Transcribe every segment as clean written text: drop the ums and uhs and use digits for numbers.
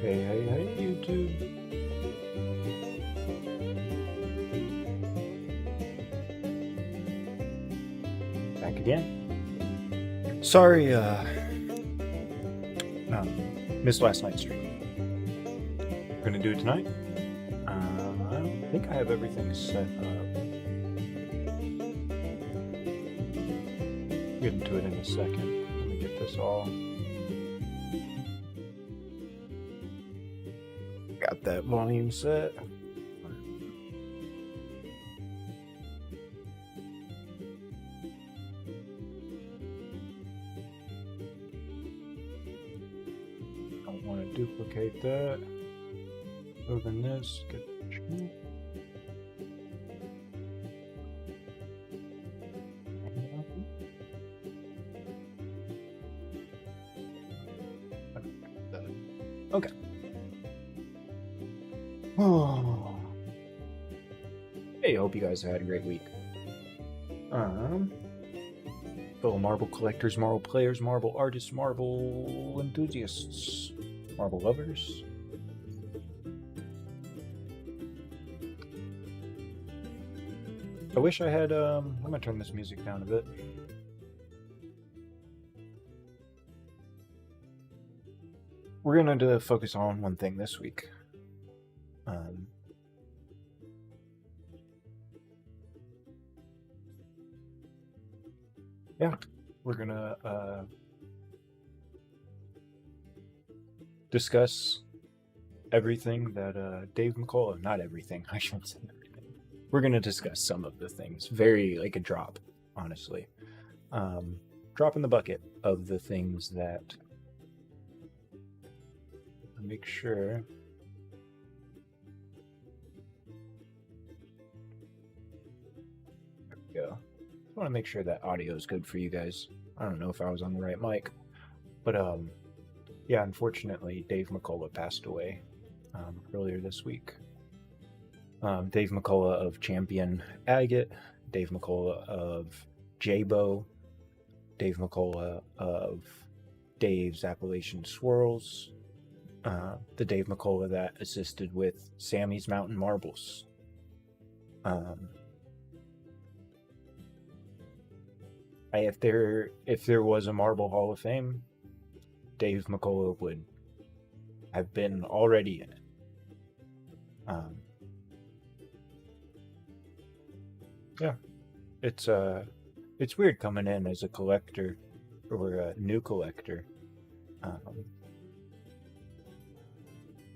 Hey, YouTube. Back again. Sorry, missed last night's stream. We're gonna do it tonight. I think I have everything set up. Get into it in a second. Let me get this all. Got that volume set. Don't want to duplicate that. Open this. Get the okay. Oh. Hey, I hope you guys had a great week. Fellow marble collectors, marble players, marble artists, marble enthusiasts, marble lovers. I wish I had, I'm gonna turn this music down a bit. We're gonna focus on one thing this week. Yeah, we're gonna discuss everything that Dave McCullough, not everything, I shouldn't say everything. We're gonna discuss some of the things, very like a drop, honestly. Drop in the bucket of the things that make sure. There we go. I want to make sure that audio is good for you guys. I don't know if I was on the right mic, but yeah, unfortunately, Dave McCullough passed away earlier this week. Dave McCullough of Champion Agate, Dave McCullough of J-Bo, Dave McCullough of Dave's Appalachian Swirls, the Dave McCullough that assisted with Sammy's Mountain Marbles. If there was a Marble Hall of Fame, Dave McCullough would have been already in it. Yeah, it's weird coming in as a collector or a new collector,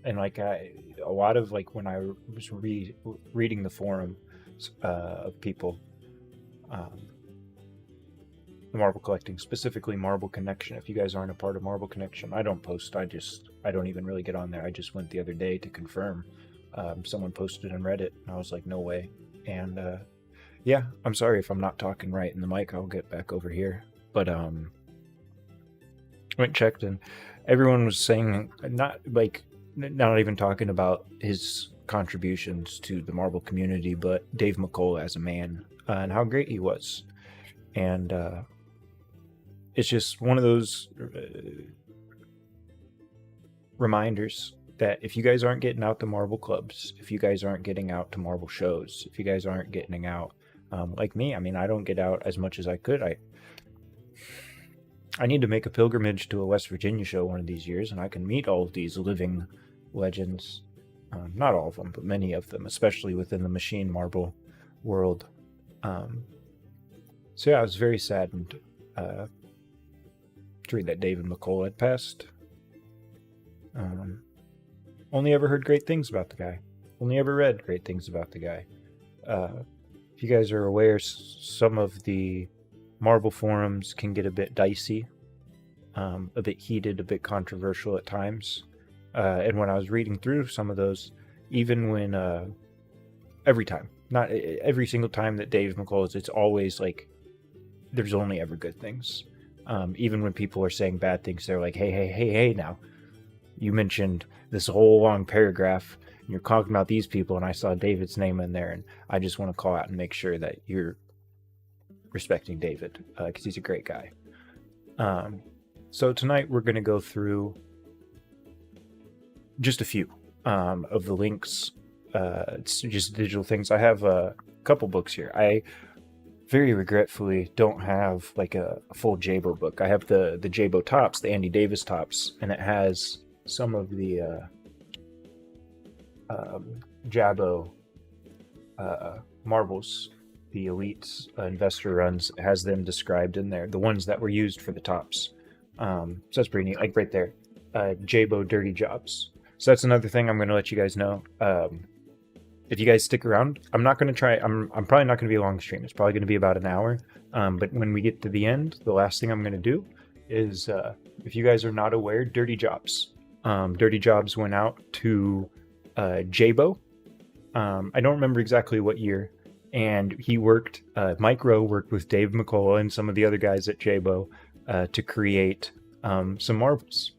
and like a lot of like when I was reading the forum of people. Marble collecting, specifically Marble Connection. If you guys aren't a part of Marble Connection, I don't post. I don't even really get on there. I just went the other day to confirm. Someone posted on Reddit, and I was like, no way. And yeah, I'm sorry if I'm not talking right in the mic. I'll get back over here. But went and checked, and everyone was saying not even talking about his contributions to the Marble community, but Dave McCullough as a man and how great he was. And it's just one of those reminders that if you guys aren't getting out to Marble clubs, if you guys aren't getting out to Marble shows, if you guys aren't getting out, like me, I mean, I don't get out as much as I could. I need to make a pilgrimage to a West Virginia show one of these years, and I can meet all of these living legends. Not all of them, but many of them, especially within the machine marble world. So yeah, I was very saddened to read that David McCullough had passed. Only ever heard great things about the guy. Only ever read great things about the guy. If you guys are aware, some of the marble forums can get a bit dicey, a bit heated, a bit controversial at times. And when I was reading through some of those, even when not every single time that Dave McCullough, it's always like there's only ever good things. Even when people are saying bad things, they're like, hey, now, you mentioned this whole long paragraph, and you're talking about these people, and I saw David's name in there, and I just want to call out and make sure that you're respecting David, because he's a great guy. So tonight we're going to go through just a few of the links. It's just digital things. I have a couple books here. I very regretfully don't have like a full Jabo book. I have the Jabo tops, the Andy Davis tops, and it has some of the Jabo marbles, the elite investor runs. It has them described in there, the ones that were used for the tops. So that's pretty neat. Like right there, Jabo Dirty Jobs. So that's another thing I'm going to let you guys know. If you guys stick around, I'm not going to try. I'm probably not going to be a long stream. It's probably going to be about an hour. But when we get to the end, the last thing I'm going to do is, if you guys are not aware, Dirty Jobs. Dirty Jobs went out to Jabo. I don't remember exactly what year. And he worked, Mike Rowe worked with Dave McCullough and some of the other guys at Jabo to create some marbles.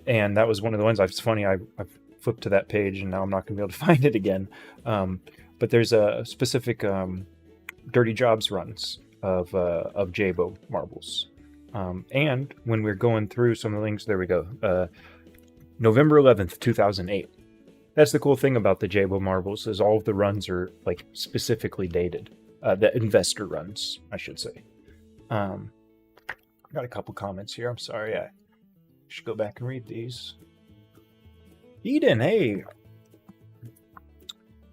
And that was one of the ones. It's funny, I've flipped to that page and now I'm not going to be able to find it again. But there's a specific Dirty Jobs runs of Jabo marbles. And when we're going through some of the links, there we go. November 11th, 2008. That's the cool thing about the Jabo marbles, is all of the runs are like specifically dated. The investor runs, I should say. Got a couple comments here. I'm sorry. I should go back and read these. Eden, hey!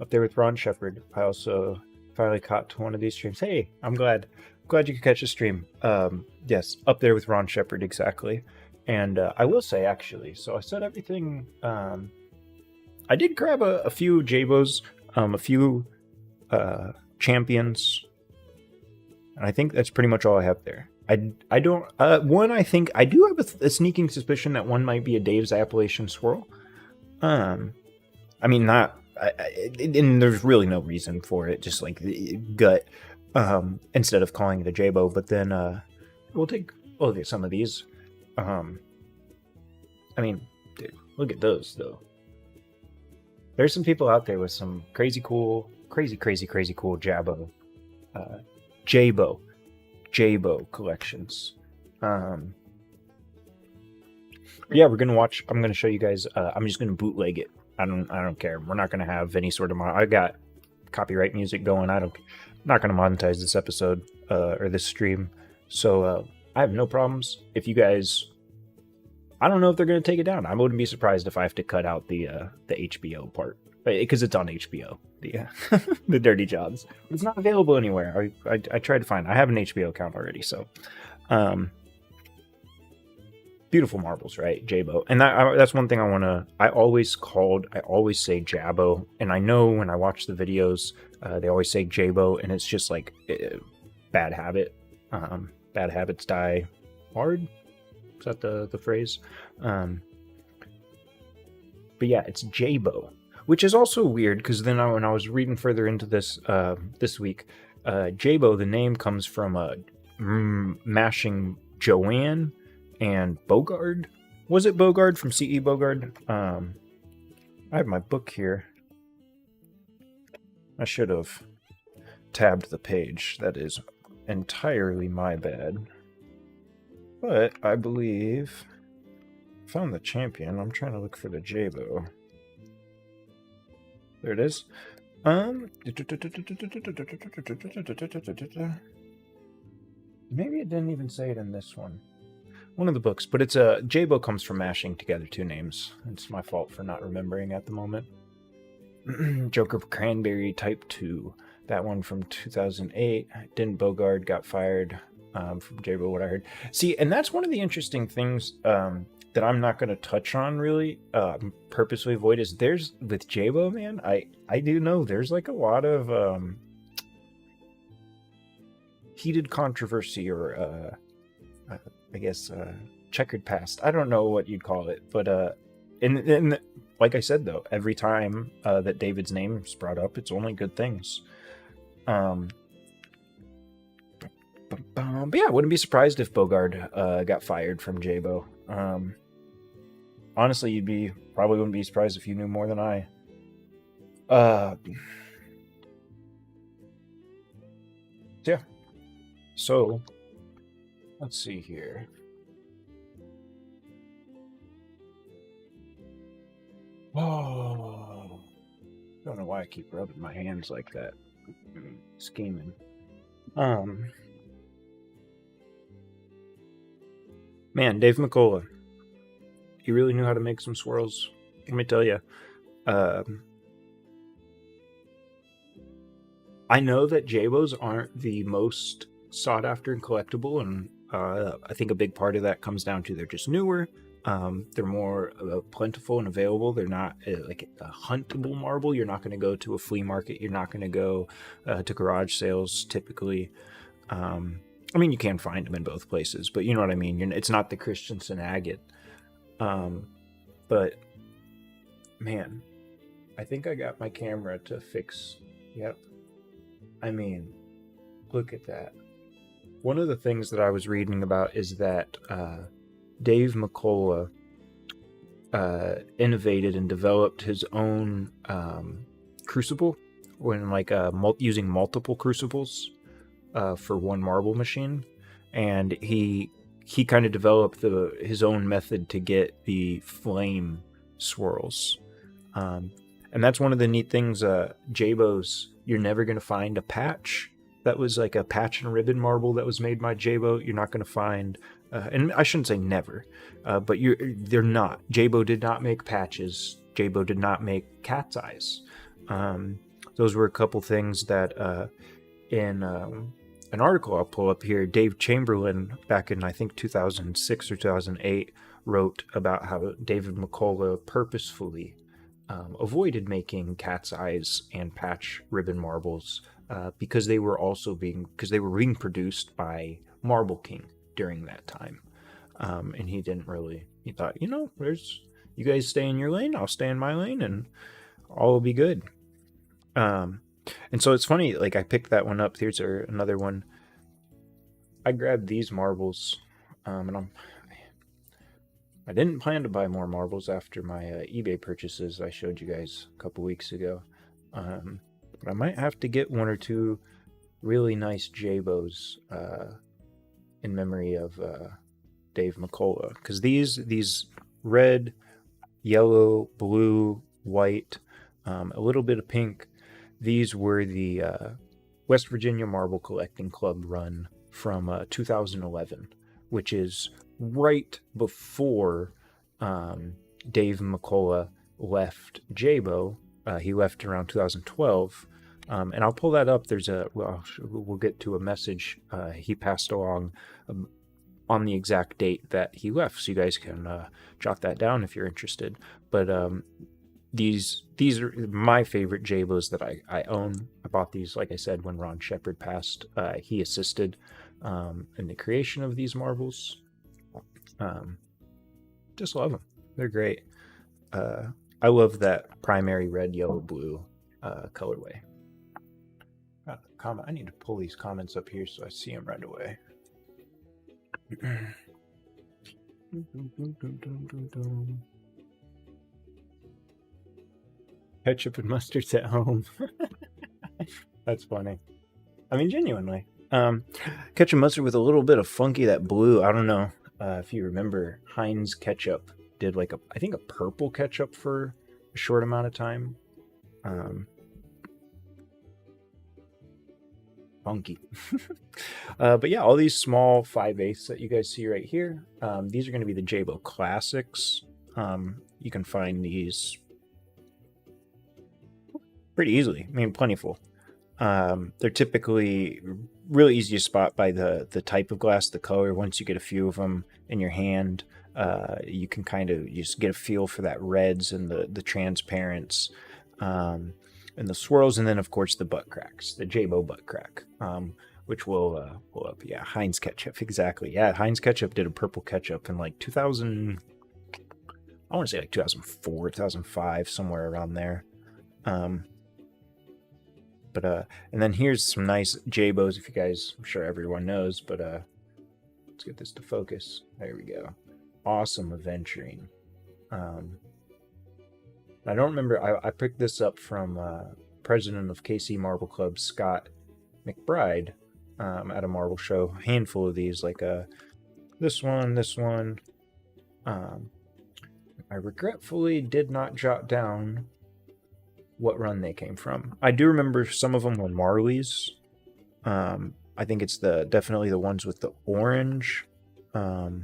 Up there with Ron Shepard. I also finally caught to one of these streams. Hey, I'm glad you could catch the stream. Yes, up there with Ron Shepard, exactly. And I will say, actually, so I said everything. I did grab a few Jabos, a few champions, and I think that's pretty much all I have there. I don't. One, I think I do have a sneaking suspicion that one might be a Dave's Appalachian Swirl. I mean, not. And there's really no reason for it. Just like gut, instead of calling it a Jabo. But then we'll look at some of these. I mean, dude, look at those though. There's some people out there with some crazy cool Jabo collections. Yeah, we're gonna watch. I'm gonna show you guys. I'm just gonna bootleg it. I don't care. We're not gonna have any sort of. I got copyright music going. I'm not gonna monetize this episode or this stream. So I have no problems. If you guys, I don't know if they're gonna take it down. I wouldn't be surprised if I have to cut out the HBO part, because it's on HBO. The Dirty Jobs. It's not available anywhere. I tried to find. I have an HBO account already, so. Beautiful marbles, right? Jabo. And that's one thing I always say Jabo. And I know when I watch the videos, they always say Jabo, and it's just like bad habit. Bad habits die hard. Is that the phrase? But yeah, it's Jabo, which is also weird because then when I was reading further into this this week, Jabo, the name comes from mashing Joanne and Bogard. Was it Bogard from C.E. Bogard? I have my book here. I should have tabbed the page. That is entirely my bad. But I believe I found the champion. I'm trying to look for the Jabo. There it is. Maybe it didn't even say it in this one. One of the books, but it's Jabo comes from mashing together two names. It's my fault for not remembering at the moment. Joker Cranberry Type 2. That one from 2008. Didn't Bogard got fired from Jabo, what I heard. See, and that's one of the interesting things that I'm not going to touch on really, purposely avoid, is there's, with Jabo, man, I do know there's like a lot of heated controversy or I guess checkered past. I don't know what you'd call it, but in like I said though, every time that David's name is brought up, it's only good things. But yeah, I wouldn't be surprised if Bogard got fired from Jabo. Honestly, probably wouldn't be surprised if you knew more than I. Yeah. So let's see here. Oh, don't know why I keep rubbing my hands like that. Scheming. Man, Dave McCullough. He really knew how to make some swirls. Let me tell you. I know that J-Bos aren't the most sought after and collectible, and I think a big part of that comes down to they're just newer. They're more plentiful and available. They're not like a huntable marble. You're not going to go to a flea market. You're not going to go to garage sales typically. I mean, you can find them in both places, but you know what I mean. It's not the Christensen agate. But man, I think I got my camera to fix. Yep. I mean, look at that. One of the things that I was reading about is that Dave McCullough innovated and developed his own crucible when using multiple crucibles for one marble machine, and he kind of developed his own method to get the flame swirls, and that's one of the neat things. J-Bos, you're never going to find a patch that was like a patch and ribbon marble that was made by J-Bo. You're not going to find, and I shouldn't say never, but they're not. J-Bo did not make patches. J-Bo did not make cat's eyes. Those were a couple things that in an article I'll pull up here, Dave Chamberlain, back in I think 2006 or 2008, wrote about how David McCullough purposefully avoided making cat's eyes and patch ribbon marbles because they were being produced by Marble King during that time, and he thought, you guys stay in your lane, I'll stay in my lane, and all will be good. And so it's funny, like I picked that one up. Here's another one. I grabbed these marbles, and I didn't plan to buy more marbles after my eBay purchases I showed you guys a couple weeks ago. But I might have to get one or two really nice J-Bos in memory of Dave McCullough. Because these red, yellow, blue, white, a little bit of pink, these were the West Virginia Marble Collecting Club run from 2011, which is right before Dave McCullough left J-Bo. He left around 2012, and I'll pull that up. We'll get to a message he passed along on the exact date that he left, so you guys can jot that down if you're interested. But these are my favorite J-Bos that I own. I bought these, like I said, when Ron Shepard passed. He assisted in the creation of these marbles. Just love them. They're great. I love that primary red, yellow, blue colorway. Comment. I need to pull these comments up here so I see them right away. Ketchup and mustard's at home. That's funny. I mean, genuinely. Ketchup and mustard with a little bit of funky, that blue. I don't know if you remember, Heinz ketchup did I think a purple ketchup for a short amount of time. Funky. But yeah, all these small 5/8 that you guys see right here, these are going to be the J-Bo Classics. You can find these pretty easily. I mean, plentiful. They're typically really easy to spot by the type of glass, the color. Once you get a few of them in your hand, you can kind of just get a feel for that reds and the transparents, and the swirls, and then of course the butt cracks, the J-Bo butt crack, which we'll pull up. Yeah, Heinz ketchup, exactly. Yeah, Heinz ketchup did a purple ketchup in like 2000. I want to say like 2004, 2005, somewhere around there. And then here's some nice J-Bos, if you guys, I'm sure everyone knows, but let's get this to focus. There we go. Awesome aventurine. I don't remember, I picked this up from president of KC Marble Club, Scott McBride, at a marble show. A handful of these, like this one, I regretfully did not jot down what run they came from. I do remember some of them were Marley's. I think it's definitely the ones with the orange. But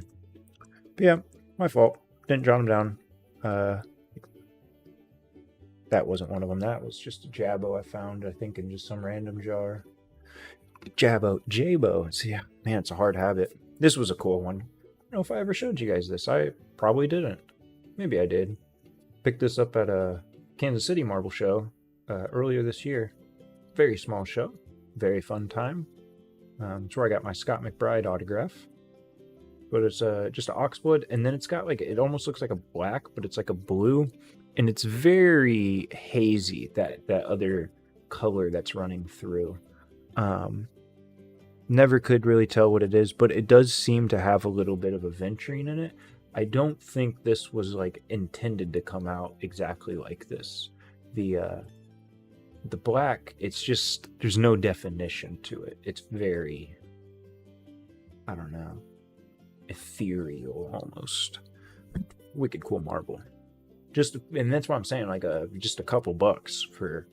yeah, my fault. Didn't jot them down. That wasn't one of them. That was just a Jabo I found, I think, in just some random jar. Jabo. So yeah, man, it's a hard habit. This was a cool one. I don't know if I ever showed you guys this. I probably didn't. Maybe I did. Picked this up at a Kansas City Marble Show earlier this year. Very small show. Very fun time. It's where I got my Scott McBride autograph. But it's just an oxblood, and then it's got like, it almost looks like a black, but it's like a blue, and it's very hazy, that other color that's running through. Never could really tell what it is, but it does seem to have a little bit of aventurine in it. I don't think this was like intended to come out exactly like this. The black, it's just, there's no definition to it. It's very, I don't know, ethereal almost. Wicked cool marble. Just, and that's what I'm saying, like just a couple bucks for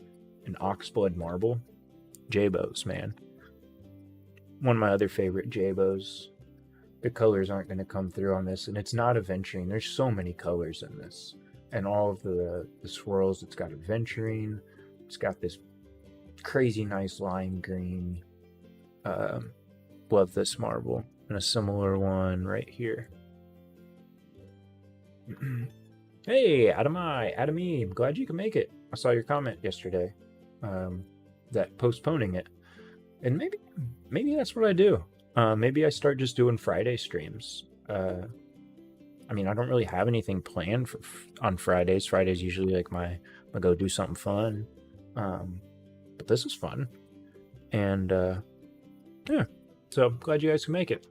an oxblood marble. Jabos, man. One of my other favorite Jabos. The colors aren't going to come through on this, and it's not aventurine. There's so many colors in this, and all of the swirls. It's got aventurine. It's got this crazy nice lime green. Love this marble, and a similar one right here. Hey, Adamy, I'm glad you can make it. I saw your comment yesterday, that postponing it, and maybe that's what I do. Maybe I start just doing Friday streams. I mean, I don't really have anything planned on Fridays. Fridays usually like my go do something fun. But this is fun, and yeah. So I'm glad you guys can make it.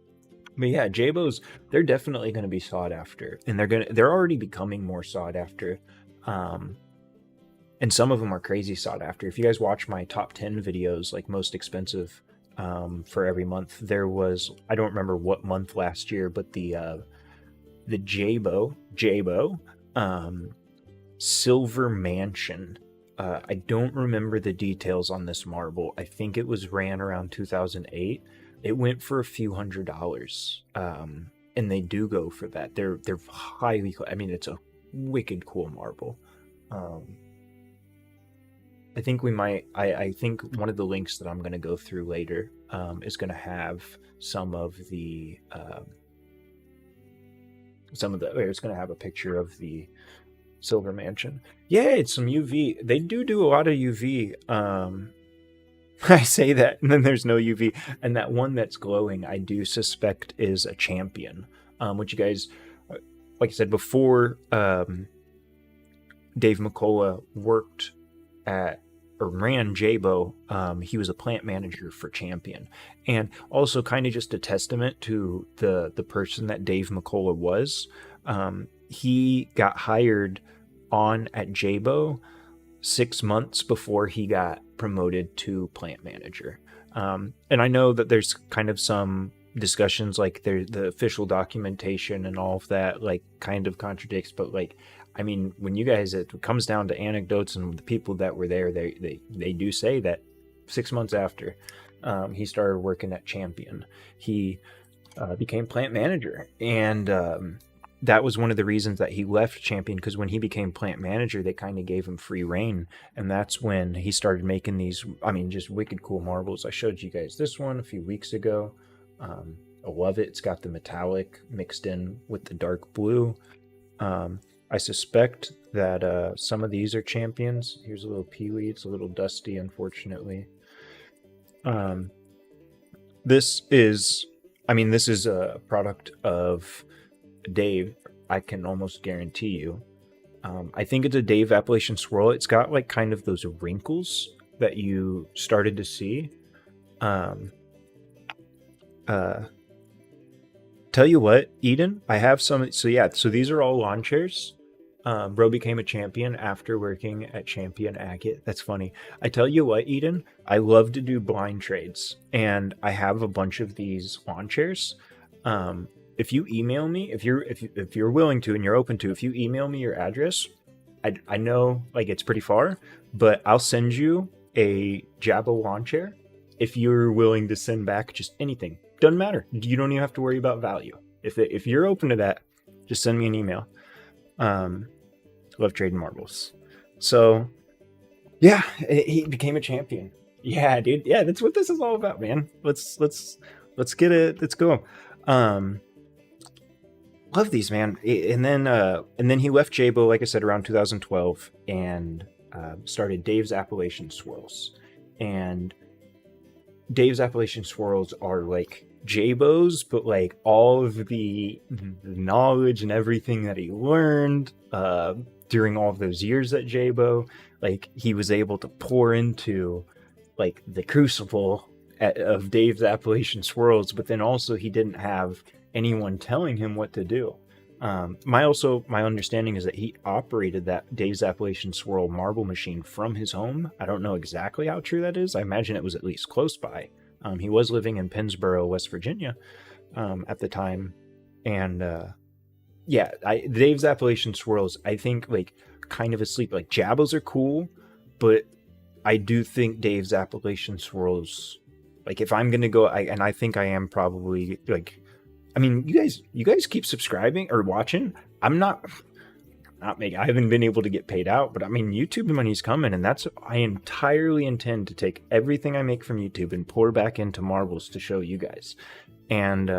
But yeah, Jabos, they're definitely going to be sought after, and they're already becoming more sought after. And some of them are crazy sought after. If you guys watch my top 10 videos, like most expensive for every month, there was, I don't remember what month last year, but the Jabo Silver Mansion. I don't remember the details on this marble. I think it was ran around 2008. It went for a few $100s, and they do go for that. They're highly, I mean, it's a wicked cool marble. I think we might, I think one of the links that I'm going to go through later is going to have some of the, it's going to have a picture of the Silver Mansion. Yeah, it's some UV. They do a lot of UV. I say that, and then there's no UV. And that one that's glowing, I do suspect is a champion. Which you guys, like I said before, Dave McCullough worked at, or ran Jabo. He was a plant manager for Champion. And also kind of just a testament to the person that Dave McCullough was. He got hired on at Jabo 6 months before he got promoted to plant manager. And I know that there's kind of some discussions, like the official documentation and all of that, like kind of contradicts, but like, I mean, when you guys, it comes down to anecdotes and the people that were there, they do say that 6 months after he started working at Champion, he became plant manager. And that was one of the reasons that he left Champion, because when he became plant manager, they kind of gave him free reign. And that's when he started making these, I mean, just wicked cool marbles. I showed you guys this one a few weeks ago. I love it. It's got the metallic mixed in with the dark blue. I suspect that some of these are Champions. Here's a little peewee. It's a little dusty, unfortunately. This is a product of Dave. I can almost guarantee you. I think it's a Dave Appalachian Swirl. It's got like kind of those wrinkles that you started to see. Tell you what, Eden, I have some. So yeah, so these are all lawn chairs. Bro became a champion after working at Champion Agate. That's funny. I tell you what, Eden, I love to do blind trades, and I have a bunch of these lawn chairs. if you email me, if you're willing to and you're open to, if you email me your address, I know like it's pretty far, but I'll send you a Jabba lawn chair if you're willing to send back just anything. Doesn't matter. You don't even have to worry about value. If you're open to that, just send me an email. Love trading marbles. So yeah, he became a champion. Yeah, dude. Yeah, that's what this is all about, man. Let's get it. Let's go. Love these, man. And then he left Jabo, like I said, around 2012, and started Dave's Appalachian Swirls. And Dave's Appalachian Swirls are like Jabo's, but like all of the knowledge and everything that he learned during all of those years at Jabo, like he was able to pour into like the crucible of Dave's Appalachian Swirls, but then also he didn't have anyone telling him what to do. My understanding is that he operated that Dave's Appalachian Swirl marble machine from his home. I don't know exactly how true that is. I imagine it was at least close by. He was living in Pennsboro, West Virginia, at the time. And Dave's Appalachian Swirls, I think, like, kind of asleep. Like, Jabos are cool, but I do think Dave's Appalachian Swirls, like, if I'm gonna go, I think I am probably, like, I mean, you guys keep subscribing or watching. I haven't been able to get paid out, but I mean, YouTube money's coming, and I entirely intend to take everything I make from YouTube and pour back into marbles to show you guys. And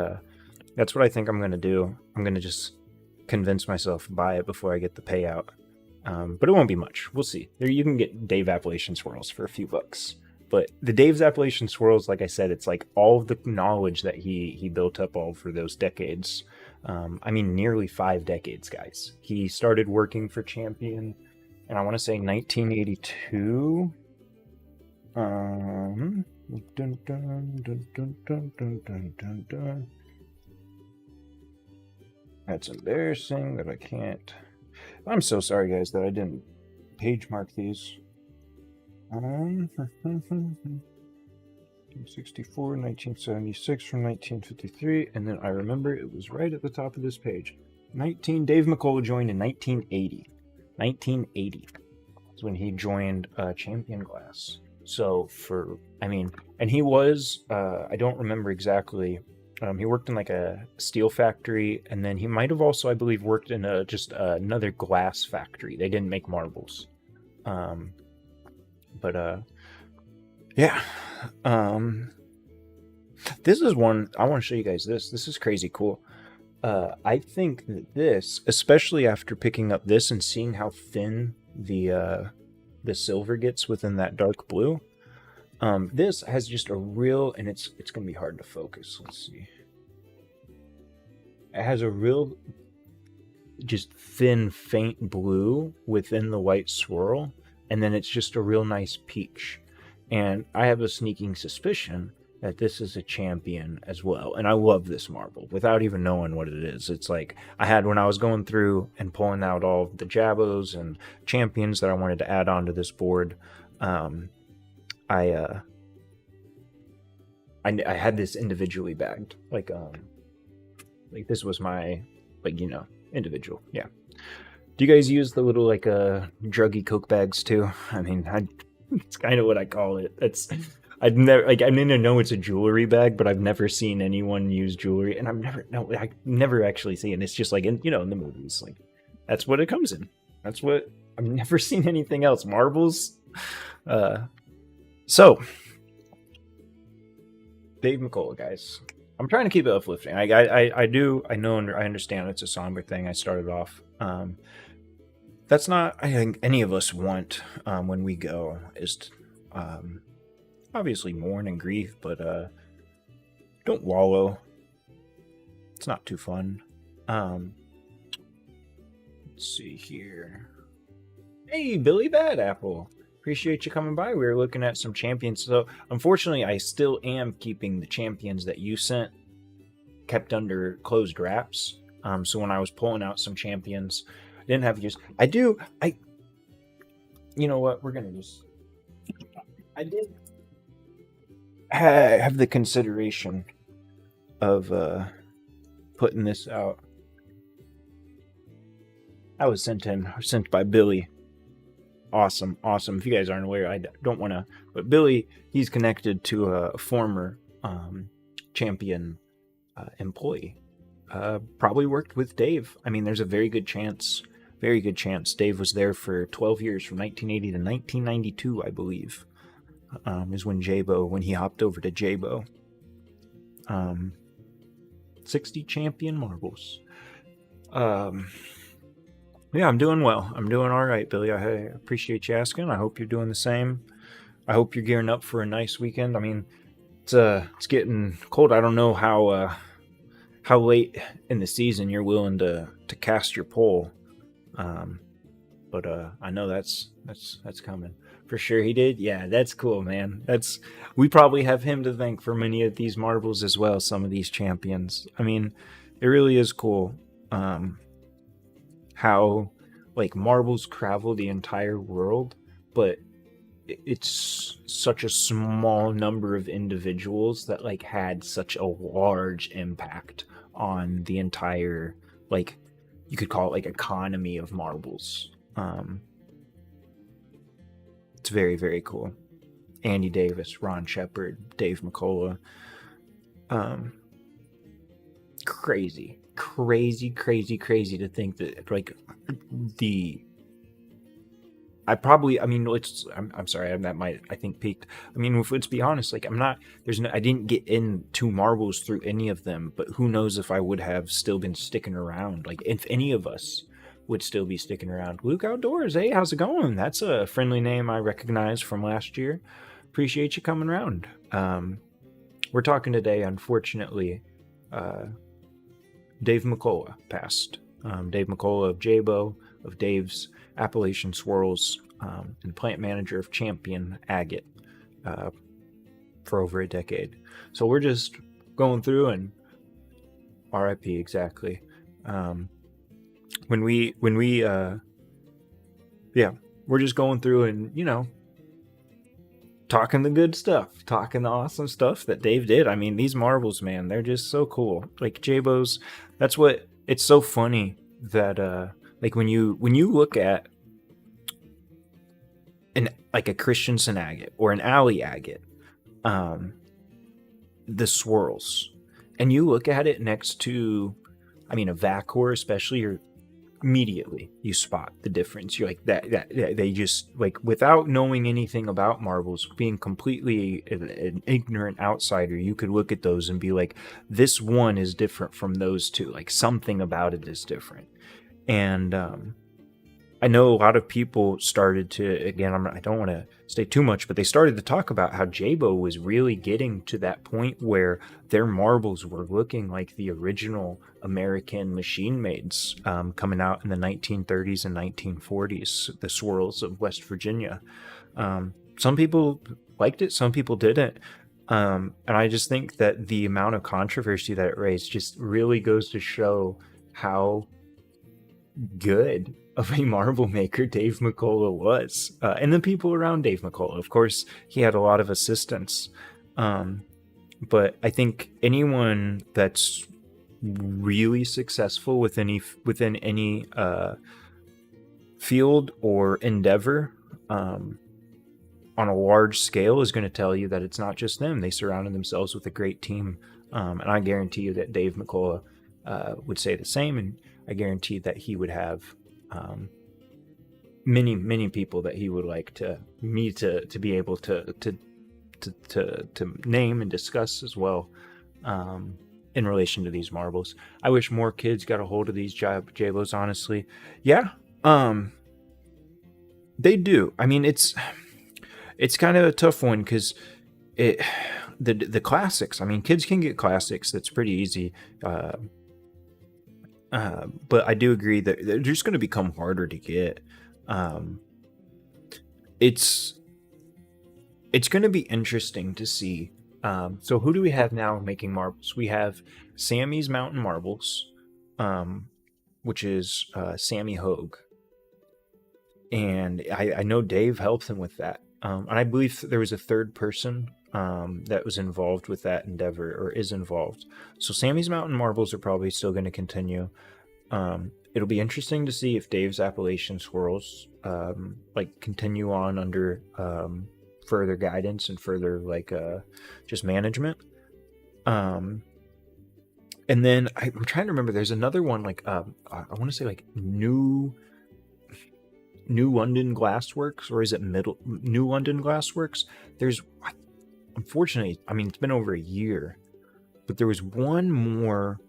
that's what I think I'm going to do. I'm going to just convince myself to buy it before I get the payout. But it won't be much. We'll see. There, you can get Dave Appalachian Swirls for a few bucks. But the Dave's Appalachian Swirls, like I said, it's like all of the knowledge that he built up all for those decades. I mean, nearly 5 decades, guys. He started working for Champion, and I want to say 1982. That's embarrassing that I can't. I'm so sorry, guys, that I didn't page mark these. 1964, 1976 from 1953, and then I remember it was right at the top of this page. Dave McCullough joined in 1980. 1980 is when he joined Champion Glass. So and he was, I don't remember exactly, he worked in like a steel factory, and then he might have also, I believe, worked in another glass factory. They didn't make marbles. This is one I want to show you guys. This is crazy cool. I think that this, especially after picking up this and seeing how thin the silver gets within that dark blue, this has just a real, and it's gonna be hard to focus. Let's see. It has a real, just thin, faint blue within the white swirl, and then it's just a real nice peach. And I have a sneaking suspicion that this is a Champion as well. And I love this marble without even knowing what it is. It's like when I was going through and pulling out all of the Jabos and Champions that I wanted to add onto this board, I had this individually bagged. Like this was my, individual. Yeah. Do you guys use the little, druggy Coke bags too? I mean, it's kind of what I call it. I know it's a jewelry bag, but I've never seen anyone use jewelry, and I've never actually seen. It's just like in the movies, like that's what it comes in. That's what I've never seen anything else. Marbles. So Dave McCullough, guys. I'm trying to keep it uplifting. I understand it's a somber thing. I started off. That's not, I think, any of us want when we go, is to, obviously mourn and grieve, but don't wallow. It's not too fun. Let's see here. Hey, Billy Bad Apple. Appreciate you coming by. We were looking at some Champions. So, unfortunately, I still am keeping the Champions that you sent kept under closed wraps. So when I was pulling out some Champions, I didn't have to use. You know what? We're gonna just. I did have the consideration of putting this out. I was sent by Billy. Awesome. If you guys aren't aware, I don't want to, but Billy, he's connected to a former champion employee. Probably worked with Dave. I mean, there's a very good chance. Dave was there for 12 years, from 1980 to 1992, I believe, is when he hopped over to Jabo. 60 champion marbles. Yeah, I'm doing well. I'm doing all right, Billy. I appreciate you asking. I hope you're doing the same. I hope you're gearing up for a nice weekend. I mean, it's getting cold. I don't know how late in the season you're willing to cast your pole, but I know that's coming for sure. He did. Yeah, that's cool, man. We probably have him to thank for many of these marbles as well. Some of these champions. I mean, it really is cool. How like marbles travel the entire world, but it's such a small number of individuals that like had such a large impact on the entire, like, you could call it like economy of marbles. It's very, very cool. Andy Davis, Ron Shepard, Dave McCullough. Crazy to think that like I'm sorry, that might, I think, peaked. I mean, let's be honest, like I didn't get into marbles through any of them, but who knows if I would have still been sticking around, like if any of us would still be sticking around. Luke Outdoors, hey, how's it going? That's a friendly name I recognize from last year. Appreciate you coming around. We're talking today, unfortunately, Dave McCullough passed. Dave McCullough of Jabo, of Dave's Appalachian Swirls, and plant manager of Champion Agate for over a decade. So we're just going through and RIP, exactly. We're just going through and, talking the good stuff, talking the awesome stuff that Dave did. I mean, these marbles, man, they're just so cool. Like Jabo's, it's so funny that like when you look at a Christensen agate or an alley agate, the swirls, and you look at it next to, a Vacor especially, immediately you spot the difference. You're like that they just, like, without knowing anything about marbles, being completely an ignorant outsider, you could look at those and be like, this one is different from those two, like something about it is different. And I know a lot of people started to, again, I don't want to say too much, but they started to talk about how Jabo was really getting to that point where their marbles were looking like the original American machine maids coming out in the 1930s and 1940s, the swirls of West Virginia. Some people liked it, some people didn't. And I just think that the amount of controversy that it raised just really goes to show how good of a marble maker Dave McCullough was, and the people around Dave McCullough. Of course, he had a lot of assistants, but I think anyone that's really successful within any field or endeavor on a large scale is going to tell you that it's not just them. They surrounded themselves with a great team, and I guarantee you that Dave McCullough would say the same, and I guarantee that he would have many people that he would like to be able to name and discuss as well, in relation to these marbles. I wish more kids got a hold of these Jabos, honestly. Yeah, they do. I mean, it's kind of a tough one because the classics. I mean, kids can get classics. That's pretty easy. But I do agree that they're just going to become harder to get. It's going to be interesting to see. So who do we have now making marbles? We have Sammy's Mountain Marbles, which is Sammy Hogue. And I know Dave helped him with that. And I believe there was a third person that was involved with that endeavor or is involved. So Sammy's Mountain Marbles are probably still going to continue. It'll be interesting to see if Dave's Appalachian Swirls like continue on under further guidance and further like just management. And then I'm trying to remember. There's another one like I want to say like New London Glassworks, or is it New London Glassworks? There's, unfortunately, I mean, it's been over a year, but there was one more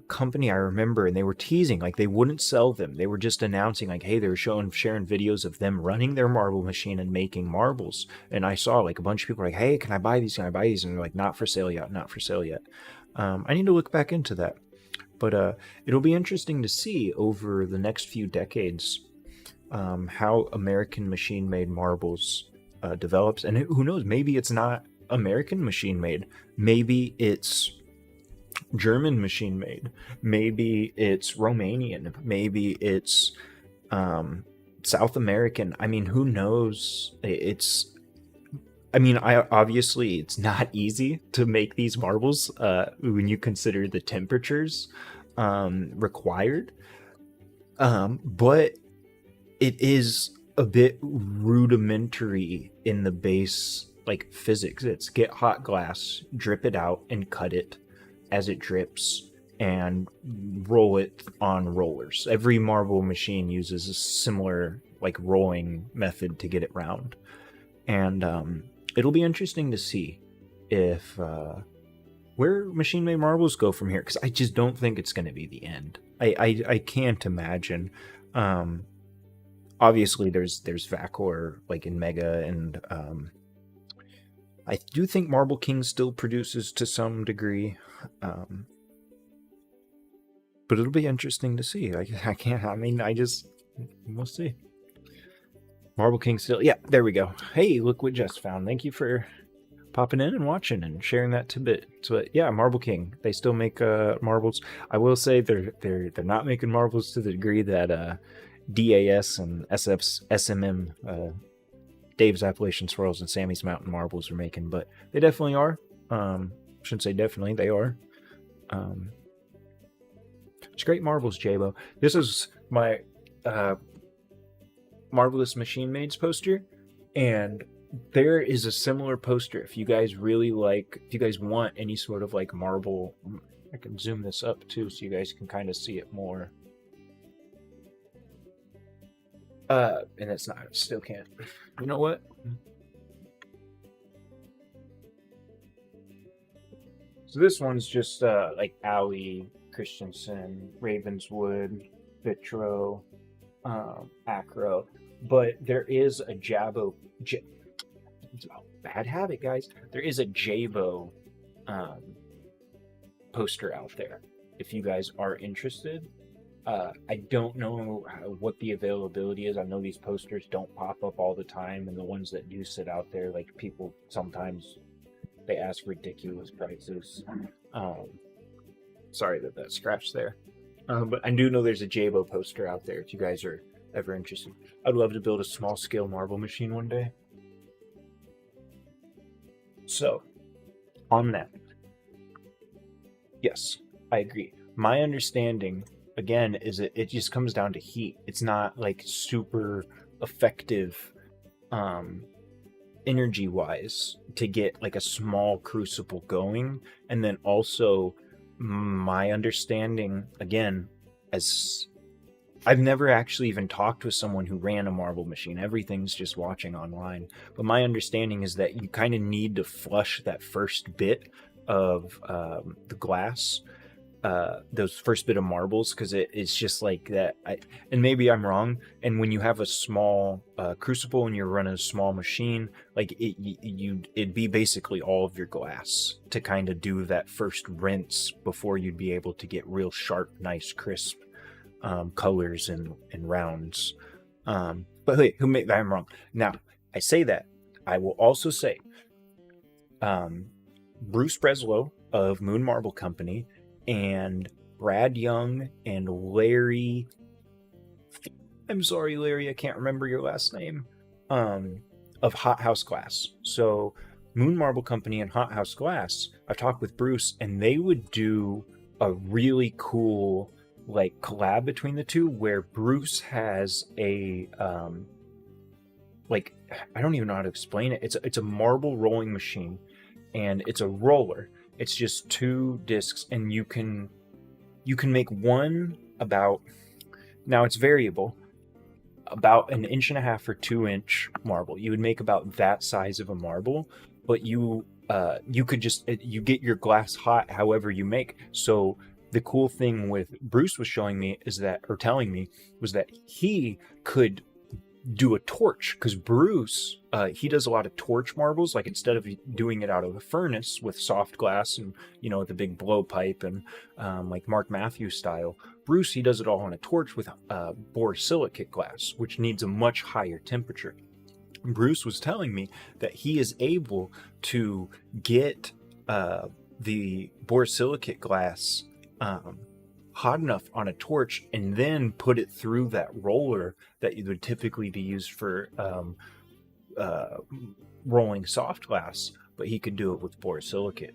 company I remember, and they were teasing like they wouldn't sell them. They were just announcing like, hey, they were sharing videos of them running their marble machine and making marbles. And I saw like a bunch of people like, hey, can I buy these? Can I buy these? And they're like, not for sale yet, not for sale yet. I need to look back into that. But it'll be interesting to see over the next few decades how American machine-made marbles develops. And who knows, maybe it's not American machine-made. Maybe it's German machine-made. Maybe it's Romanian. Maybe it's South American. I mean, who knows? Obviously it's not easy to make these marbles when you consider the temperatures required. But it is a bit rudimentary in the base, like physics. It's get hot glass, drip it out, and cut it as it drips, and roll it on rollers. Every marble machine uses a similar like rolling method to get it round. And it'll be interesting to see if where machine-made marbles go from here, because I just don't think it's going to be the end. I can't imagine. Obviously, there's Vacor like in Mega, and I do think Marble King still produces to some degree. But it'll be interesting to see. We'll see. Marble King still, yeah, there we go. Hey, look what Jess found. Thank you for popping in and watching and sharing that tidbit. So yeah, Marble King, they still make marbles. I will say they're not making marbles to the degree that DAS and SMM, Dave's Appalachian Swirls and Sammy's Mountain Marbles are making, but they definitely are. Shouldn't say definitely, they are. It's great marbles, Jabo. This is my Marvelous Machine Maids poster, and there is a similar poster. If you guys really like, if you guys want any sort of like marble, I can zoom this up too so you guys can kind of see it more. And it's not, still can't. You know what? So this one's just like Alley, Christensen, Ravenswood, Vitro, Acro, but there is a bad habit, guys. There is a Jabo poster out there. If you guys are interested, I don't know what the availability is. I know these posters don't pop up all the time, and the ones that do sit out there, like people sometimes they ask ridiculous prices. Sorry that scratched there. But I do know there's a Jabo poster out there if you guys are ever interested. I'd love to build a small scale marble machine one day. So, on that, yes, I agree. My understanding, again, is it just comes down to heat. It's not like super effective energy wise to get like a small crucible going. And then also my understanding, again, as I've never actually even talked with someone who ran a marble machine. Everything's just watching online. But my understanding is that you kind of need to flush that first bit of the glass, those first bit of marbles, because it's just like that. And maybe I'm wrong. And when you have a small crucible and you're running a small machine, like it'd be basically all of your glass to kind of do that first rinse before you'd be able to get real sharp, nice, crisp colors and rounds. But wait, I'm wrong. Now, I say that. I will also say Bruce Breslow of Moon Marble Company and Brad Young and Larry, I'm sorry, Larry, I can't remember your last name, of hothouse glass. So Moon Marble Company and Hothouse Glass, I've talked with Bruce, and they would do a really cool like collab between the two, where Bruce has a like, I don't even know how to explain it. It's a marble rolling machine, and it's a roller. It's just 2 discs, and you can make one about, now it's variable, about 1.5 or 2-inch marble. You would make about that size of a marble, but you could just, you get your glass hot however you make. So the cool thing with Bruce was showing me is that, or telling me, was that he could do a torch, because Bruce, he does a lot of torch marbles. Like, instead of doing it out of a furnace with soft glass and, you know, the big blowpipe and like Mark Matthews style, Bruce, he does it all on a torch with borosilicate glass, which needs a much higher temperature. Bruce was telling me that he is able to get the borosilicate glass hot enough on a torch, and then put it through that roller that would typically be used for rolling soft glass, but he could do it with borosilicate,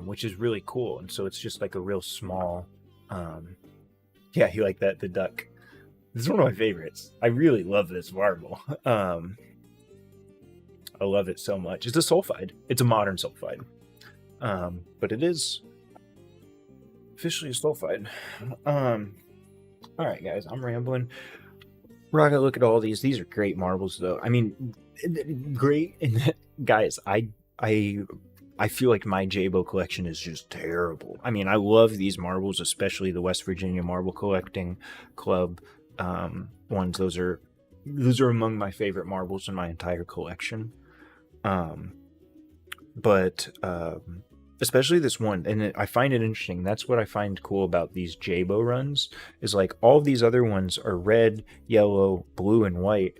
which is really cool. And so it's just like a real small, yeah, you like that, the duck. This is one of my favorites. I really love this marble. I love it so much. It's a sulfide. It's a modern sulfide, but it is officially a sulfide. All right, guys, I'm rambling. We're not gonna look at all these. These are great marbles, though. I mean, great. And guys, I feel like my Jabo collection is just terrible. I mean, I love these marbles, especially the West Virginia Marble Collecting Club ones. Those are among my favorite marbles in my entire collection. But especially this one, and I find it interesting. That's what I find cool about these Jabo runs, is like all of these other ones are red, yellow, blue, and white,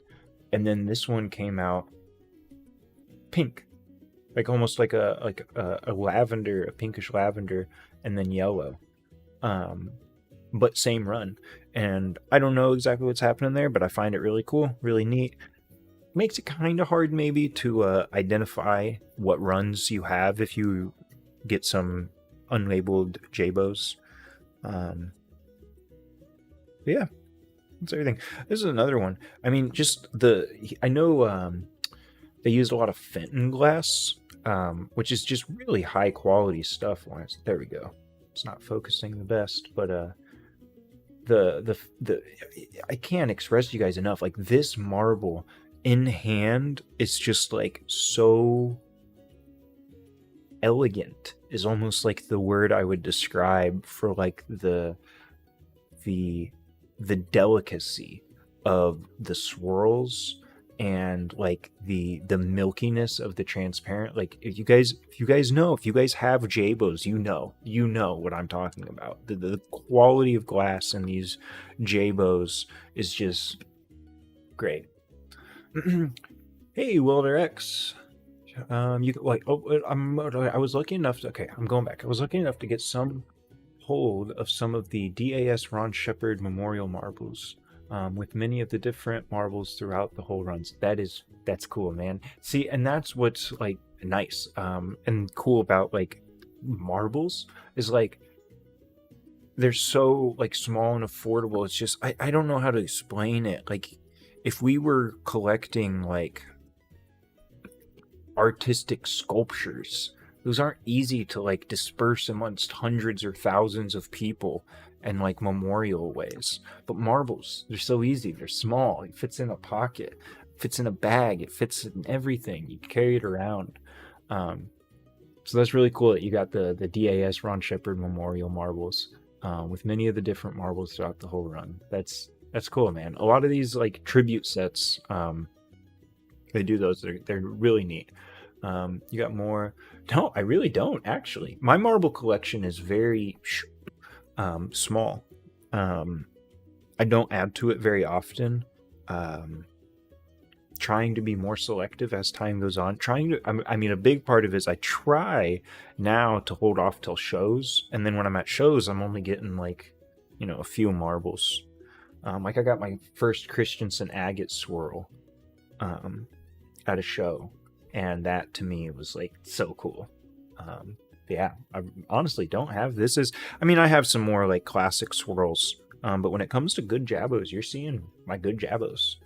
and then this one came out pink, like almost like a lavender, a pinkish lavender, and then yellow, but same run. And I don't know exactly what's happening there, but I find it really cool, really neat. Makes it kind of hard maybe to identify what runs you have if you get some unlabeled Jabos. Yeah, that's everything. This is another one. I mean, just I know they used a lot of Fenton glass, which is just really high quality stuff. There we go. It's not focusing the best, but I can't express to you guys enough. Like, this marble in hand is just like so elegant, is almost like the word I would describe for like the delicacy of the swirls, and like the milkiness of the transparent. Like, if you guys have Jabos, you know what I'm talking about. The quality of glass in these Jabos is just great. Hey, Wilder X. You like? Oh, I was lucky enough to. Okay, I'm going back. I was lucky enough to get some hold of some of the DAS Ron Shepard Memorial marbles, with many of the different marbles throughout the whole runs. That's cool, man. See, and that's what's like nice, and cool about like marbles, is like they're so like small and affordable. It's just I don't know how to explain it. Like, if we were collecting like artistic sculptures, those aren't easy to like disperse amongst hundreds or thousands of people and like memorial ways. But marbles, they're so easy. They're small. It fits in a pocket, fits in a bag, it fits in everything. You carry it around. So that's really cool that you got the DAS Ron Shepard Memorial marbles, with many of the different marbles throughout the whole run. That's cool, man. A lot of these like tribute sets, they do those. They're really neat. You got more? No, I really don't, actually. My marble collection is very small. I don't add to it very often. Trying to be more selective as time goes on. I mean, a big part of it is I try now to hold off till shows, and then when I'm at shows, I'm only getting like, a few marbles. Like, I got my first Christensen agate swirl. at a show, and that to me was like so cool. Yeah, I honestly don't have this is I mean I have some more like classic swirls, but when it comes to good jabos, you're seeing my good jabos.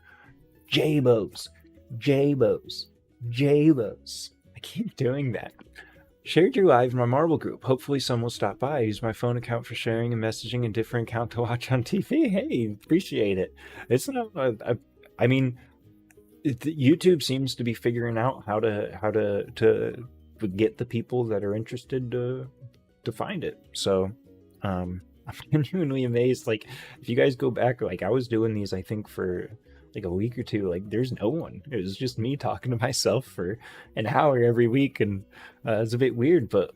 Jabos, Jabos, Jabos. I keep doing that. Shared your live in my Marvel group. Hopefully, some will stop by. I use my phone account for sharing and messaging, a different account to watch on TV. Hey, appreciate it. It's not. I mean, YouTube seems to be figuring out how to get the people that are interested to find it. So, I'm genuinely amazed. Like, if you guys go back, like I was doing these, I think for like a week or two, like there's no one. It was just me talking to myself for an hour every week, and it's a bit weird, but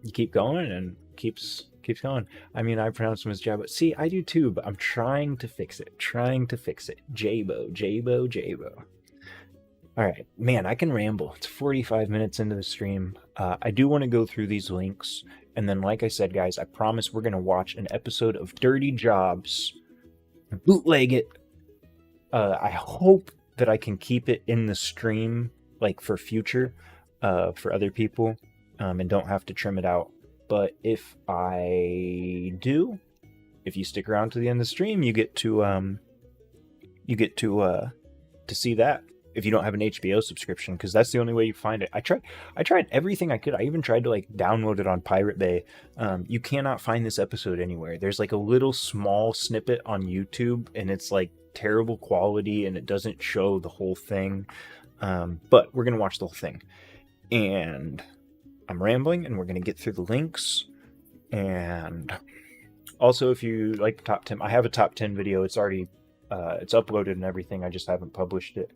you keep going and keeps going. I mean, I pronounce them as Jabo. See, I do too, but I'm trying to fix it. Jabo, Jabo, Jabo. All right, man, I can ramble. It's 45 minutes into the stream. I do want to go through these links, and then, like I said, guys, I promise we're gonna watch an episode of Dirty Jobs, bootleg it. I hope that I can keep it in the stream, like for future, for other people, and don't have to trim it out. But if I do, if you stick around to the end of the stream, you get to see that. If you don't have an HBO subscription, because that's the only way you find it. I tried everything I could. I even tried to like download it on Pirate Bay. You cannot find this episode anywhere. There's like a little small snippet on YouTube, and it's like terrible quality, and it doesn't show the whole thing. But we're gonna watch the whole thing, and I'm rambling, and we're gonna get through the links. And also, if you like the top 10, I have a top 10 video. It's already it's uploaded and everything. I just haven't published it.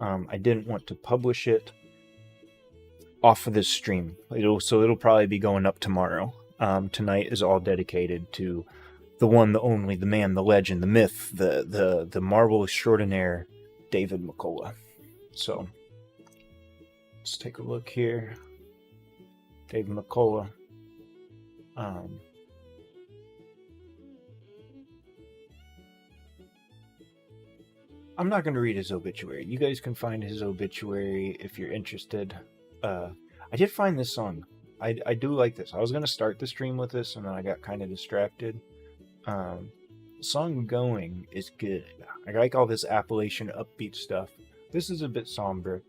I didn't want to publish it off of this stream. It'll probably be going up tomorrow. Tonight is all dedicated to the one, the only, the man, the legend, the myth, the Marvel extraordinaire, David McCullough. So let's take a look here. David McCullough. I'm not going to read his obituary. You guys can find his obituary if you're interested. I did find this song. I do like this. I was going to start the stream with this, and then I got kind of distracted. The song Going is good. I like all this Appalachian upbeat stuff. This is a bit somber.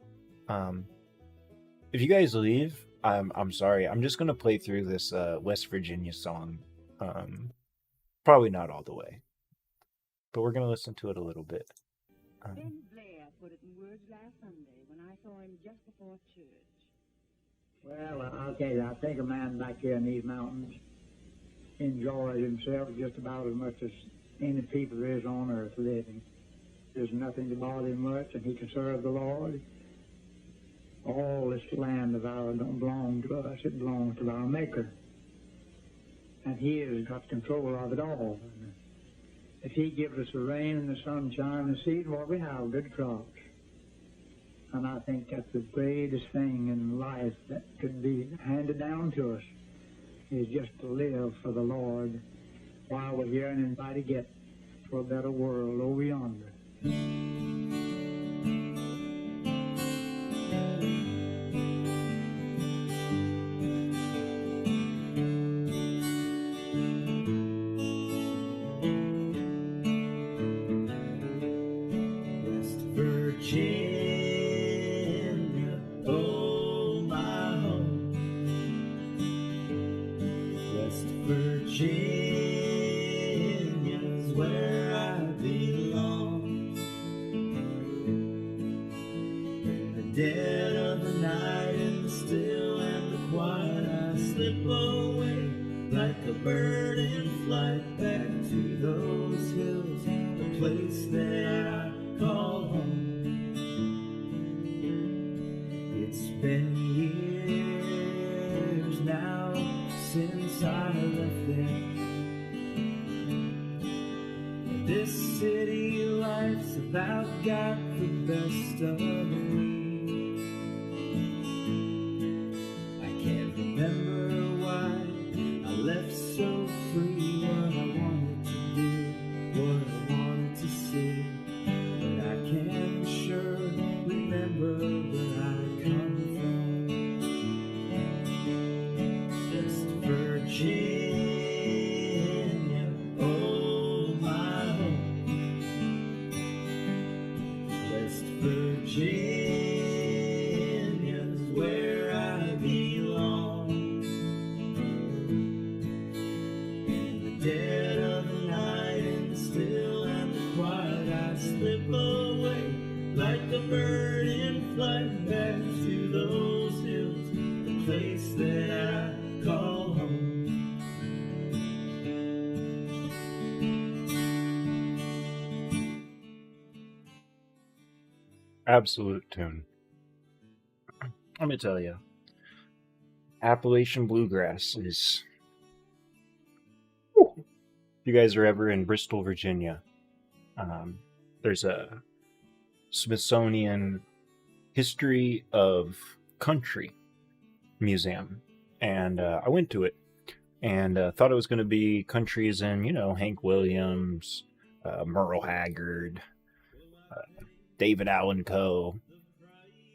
If you guys leave, I'm sorry. I'm just going to play through this West Virginia song. Probably not all the way, but we're going to listen to it a little bit. Ben Blair put it in words last Sunday when I saw him just before church. Well, I'll tell you, I think a man back here in these mountains enjoys himself just about as much as any people there is on earth living. There's nothing to bother him much, and he can serve the Lord. All this land of ours don't belong to us. It belongs to our Maker. And he has got control of it all. If he gives us the rain and the sunshine and the seed, well, we have good crops. And I think that's the greatest thing in life that could be handed down to us, is just to live for the Lord while we're here and try to get to a better world over yonder. But I can sure remember the Virginia's where I belong. In the dead of the night, in the still and the quiet, I slip away like a bird in flight back to those hills, the place that I call home. Absolute tune. Let me tell you, Appalachian bluegrass is. Whew. If you guys are ever in Bristol, Virginia, there's a Smithsonian History of Country museum, and I went to it and thought it was going to be countries in, Hank Williams, Merle Haggard, David Allan Coe,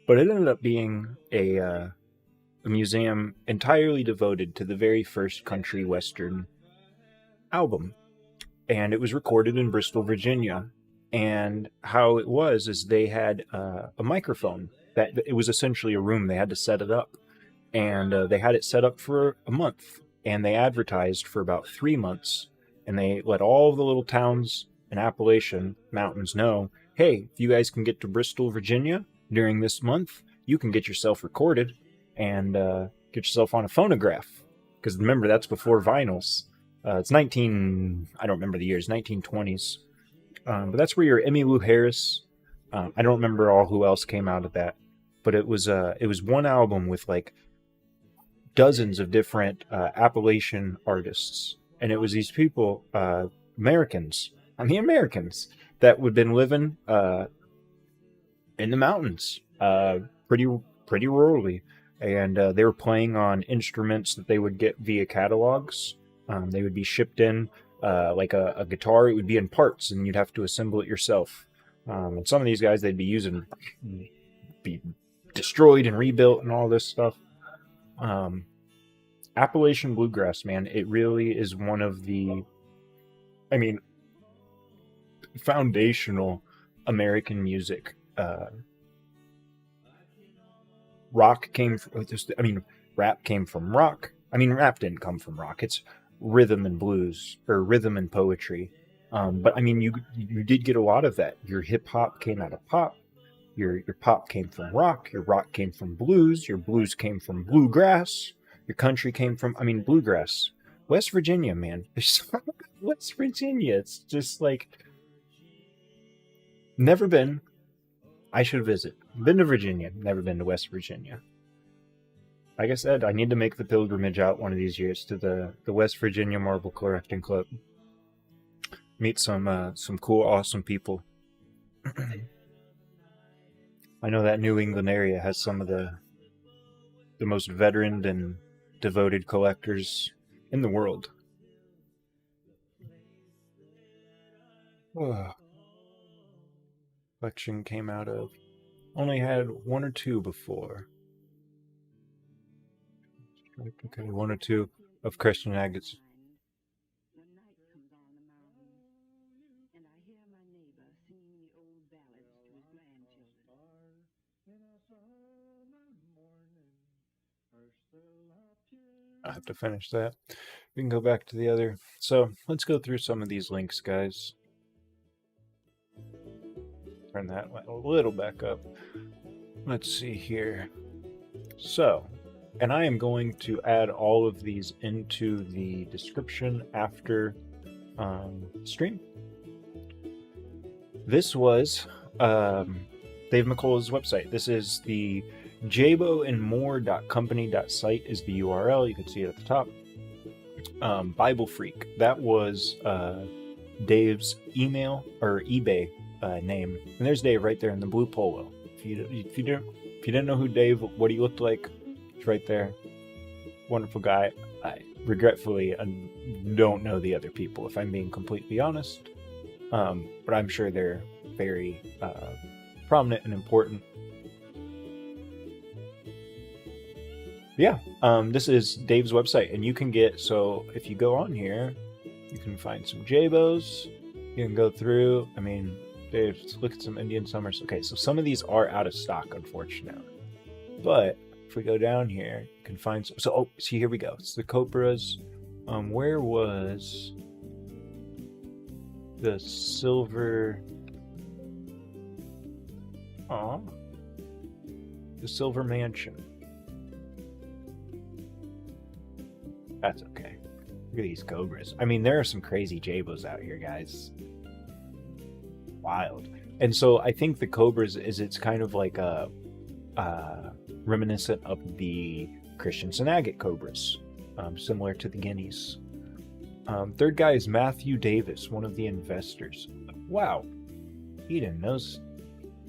but it ended up being a museum entirely devoted to the very first country western album, and it was recorded in Bristol, Virginia. And how it was is they had a microphone that it was essentially a room. They had to set it up, and they had it set up for a month, and they advertised for about 3 months, and they let all the little towns in Appalachian Mountains know, hey, if you guys can get to Bristol, Virginia during this month, you can get yourself recorded and get yourself on a phonograph. Because remember, that's before vinyls. It's I don't remember the years, 1920s. But that's where your Emmylou Harris, I don't remember all who else came out of that, but it was one album with like dozens of different Appalachian artists, and it was these people, Americans that would have been living in the mountains, pretty rurally, and they were playing on instruments that they would get via catalogs. They would be shipped in. Like a guitar, it would be in parts, and you'd have to assemble it yourself. And some of these guys, they'd be destroyed and rebuilt and all this stuff. Appalachian bluegrass, man, it really is one of the, foundational American music. Rap came from rock. Rap didn't come from rock. It's rhythm and blues, or rhythm and poetry. But you did get a lot of that. Your hip hop came out of pop. Your pop came from rock. Your rock came from blues. Your blues came from bluegrass. Your country came from bluegrass. West Virginia, man. West Virginia. It's just like, never been. I should visit. Been to Virginia. Never been to West Virginia. Like I said, I need to make the pilgrimage out one of these years to the West Virginia Marble Collecting Club. Meet some cool, awesome people. I know that New England area has some of the most veteran and devoted collectors in the world. Collection came out of, only had one or two before. Okay, one or two of Christian agates. When night comes on the mountain, and I hear my neighbor singing the old ballads to his grandchildren. I have to finish that. We can go back to the other. So let's go through some of these links, guys. Turn that a little back up. Let's see here. So, and I am going to add all of these into the description after stream. This was Dave McCullough's website. This is the jaboandmore.company.site is the URL. You can see it at the top. Bible Freak. That was Dave's email or eBay name. And there's Dave right there in the blue polo. If you didn't know who Dave, what he looked like, it's right there. Wonderful guy. I regretfully don't know the other people, if I'm being completely honest. But I'm sure they're very prominent and important. Yeah, this is Dave's website, and you can get, so if you go on here, you can find some Jabos. You can go through, Dave, let's look at some Indian Summers. Okay, so some of these are out of stock, unfortunately. But if we go down here, you can find some. So, oh, see, here we go. It's the Cobras. Where was the silver? Aw. The Silver Mansion. That's okay. Look at these Cobras. I mean, there are some crazy Jabos out here, guys. Wild. And so I think the Cobras it's kind of like a reminiscent of the Christensen agate Cobras, similar to the Guineas. Third guy is Matthew Davis, one of the investors. Wow. He didn't know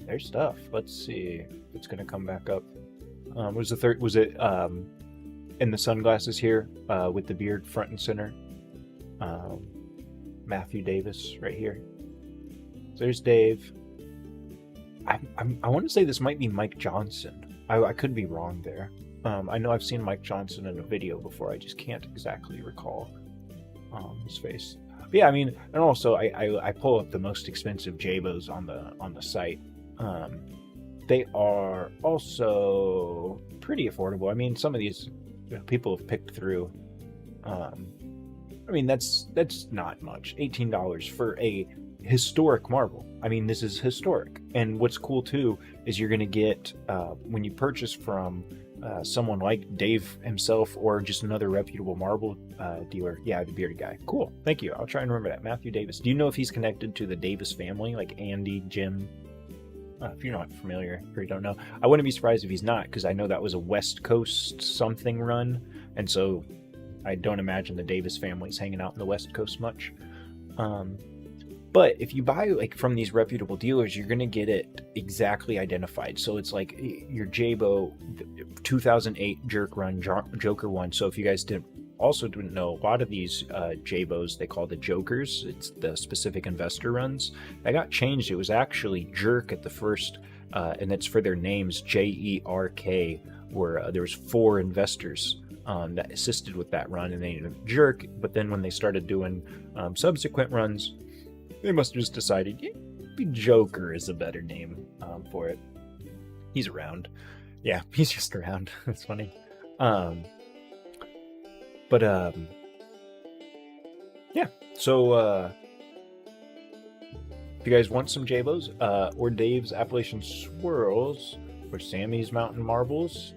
their stuff. Let's see if it's going to come back up. Was the third? Was it in the sunglasses here with the beard front and center? Matthew Davis right here. So there's Dave. I want to say this might be Mike Johnson. I could be wrong there. I know I've seen Mike Johnson in a video before. I just can't exactly recall his face. But yeah, I mean, and also I pull up the most expensive Jabos on the site. They are also pretty affordable. I mean, some of these people have picked through. I mean, that's not much. $18 for a historic marble. I mean, this is historic. And what's cool too is you're going to get when you purchase from someone like Dave himself or just another reputable marble dealer. Yeah, the bearded guy. Cool. Thank you. I'll try and remember that. Matthew Davis. Do you know if he's connected to the Davis family, like Andy, Jim? If you're not familiar or you don't know, I wouldn't be surprised if he's not, because I know that was a West Coast something run, and so I don't imagine the Davis family's hanging out in the West Coast much. But if you buy like from these reputable dealers, you're gonna get it exactly identified. So it's like your Jabo 2008 jerk run Joker one. So if you guys didn't know, a lot of these Jabos they call the Jokers. It's the specific investor runs. That got changed. It was actually Jerk at the first, and it's for their names JERK. Where there was 4 investors that assisted with that run, and they named it Jerk. But then when they started doing subsequent runs, they must have just decided, yeah, maybe Joker is a better name for it. He's around. Yeah, he's just around. That's funny. Yeah, so if you guys want some Jabos, or Dave's Appalachian Swirls, or Sammy's Mountain Marbles,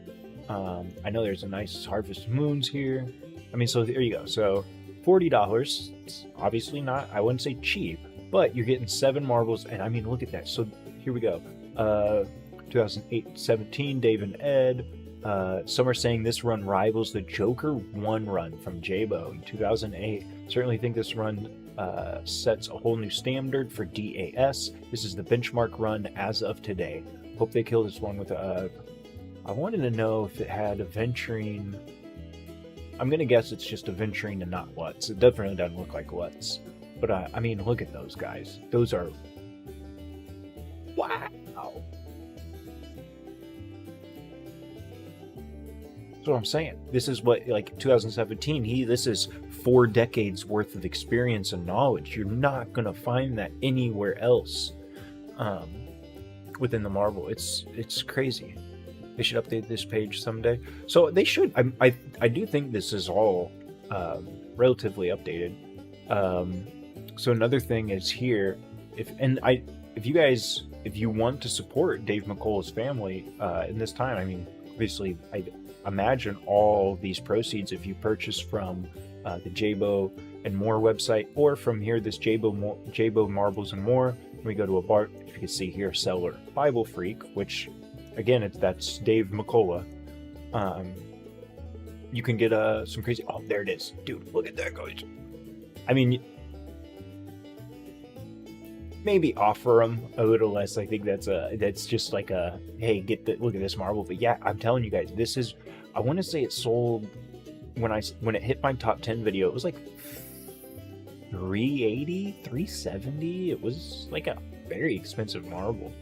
I know there's a nice Harvest Moons here. I mean, so there you go. So $40, it's obviously not, I wouldn't say cheap, but you're getting 7 marbles, and I mean, look at that. So here we go. 2008-17, Dave and Ed. Some are saying this run rivals the Joker 1 run from Jabo in 2008. Certainly think this run sets a whole new standard for DAS. This is the benchmark run as of today. Hope they kill this one with a... I wanted to know if it had aventurine. I'm going to guess it's just aventurine and not Lutz. It definitely doesn't look like Lutz. But I mean, look at those guys. Those are... Wow! That's what I'm saying. This is what, like, 2017, this is 4 decades worth of experience and knowledge. You're not going to find that anywhere else within the marble. It's crazy. They should update this page someday. So they should. I do think this is all relatively updated. So another thing is here, if you want to support Dave McCullough's family in this time, I mean, obviously, I imagine all these proceeds, if you purchase from the Jabo and More website, or from here, this Jabo Marbles and More, we go to a bar, you can see here, seller Bible Freak, which again, that's Dave McCullough. You can get some crazy, oh, there it is. Dude, look at that, guys. I mean, maybe offer them a little less. I think that's just like a, hey, look at this marble. But yeah, I'm telling you guys, this is, I want to say it sold when it hit my top 10 video, it was like 380, 370. It was like a very expensive marble.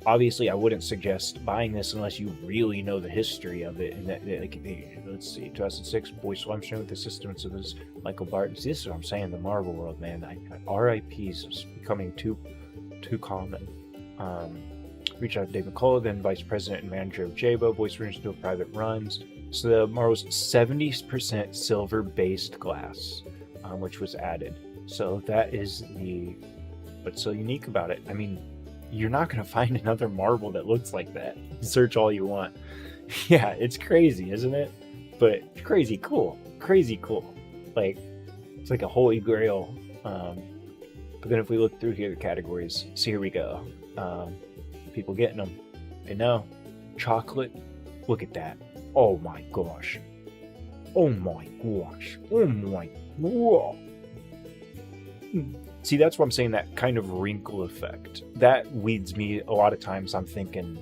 obviously I wouldn't suggest buying this unless you really know the history of it. And that, like, let's see, 2006, Boy Swampstone with assistance of his Michael Barton. See, this is what I'm saying, the Marvel world, man. RIPs is becoming too common. Reach out to Dave McCullough, then vice president and manager of Jabo. Boy Springs do private runs. So the Marvel's 70% silver-based glass, which was added. So that is what's so unique about it. I mean, you're not going to find another marble that looks like that. Search all you want. Yeah, it's crazy, isn't it? But crazy cool. Crazy cool. Like, it's like a holy grail. But then if we look through here, the categories, so here we go. People getting them. They know. Chocolate. Look at that. Oh my gosh. Oh my gosh. Oh my. Whoa. See, that's what I'm saying, that kind of wrinkle effect. That leads me, a lot of times I'm thinking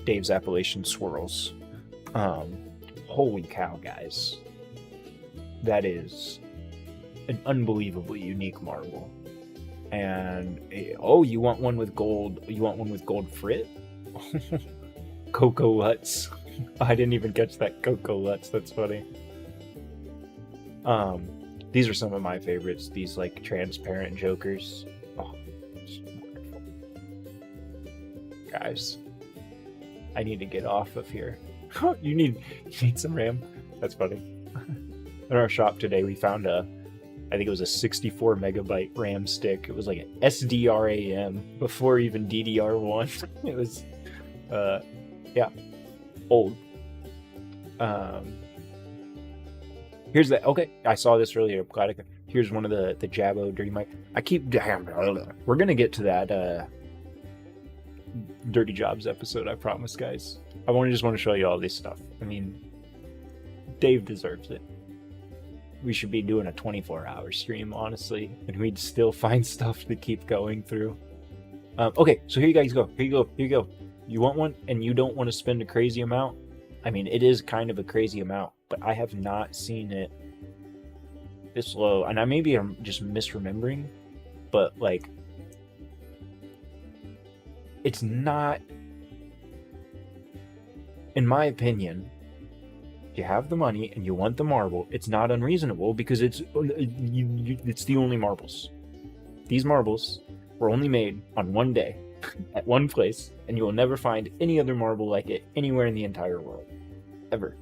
Dave's Appalachian Swirls. Holy cow, guys. That is an unbelievably unique marble. And, oh, you want one with gold, frit? Cocoa Lutz. I didn't even catch that Cocoa Lutz, that's funny. These are some of my favorites, these like transparent jokers. Oh, it's wonderful. Guys, I need to get off of here. You need some RAM? That's funny. In our shop today, we found I think it was a 64 megabyte RAM stick. It was like an SDRAM before even DDR1. It was, yeah, old. Here's that. Okay, I saw this earlier. Here's one of the Jabo Dirty Mike. We're gonna get to that Dirty Jobs episode. I promise, guys. I just want to show you all this stuff. I mean, Dave deserves it. We should be doing a 24-hour stream, honestly, and we'd still find stuff to keep going through. Okay, so here you guys go. Here you go. You want one, and you don't want to spend a crazy amount? I mean, it is kind of a crazy amount, but I have not seen it this low. And maybe I'm just misremembering, but like, it's not, in my opinion, if you have the money and you want the marble, it's not unreasonable because it's the only marbles. These marbles were only made on one day at one place, and you will never find any other marble like it anywhere in the entire world. Ever.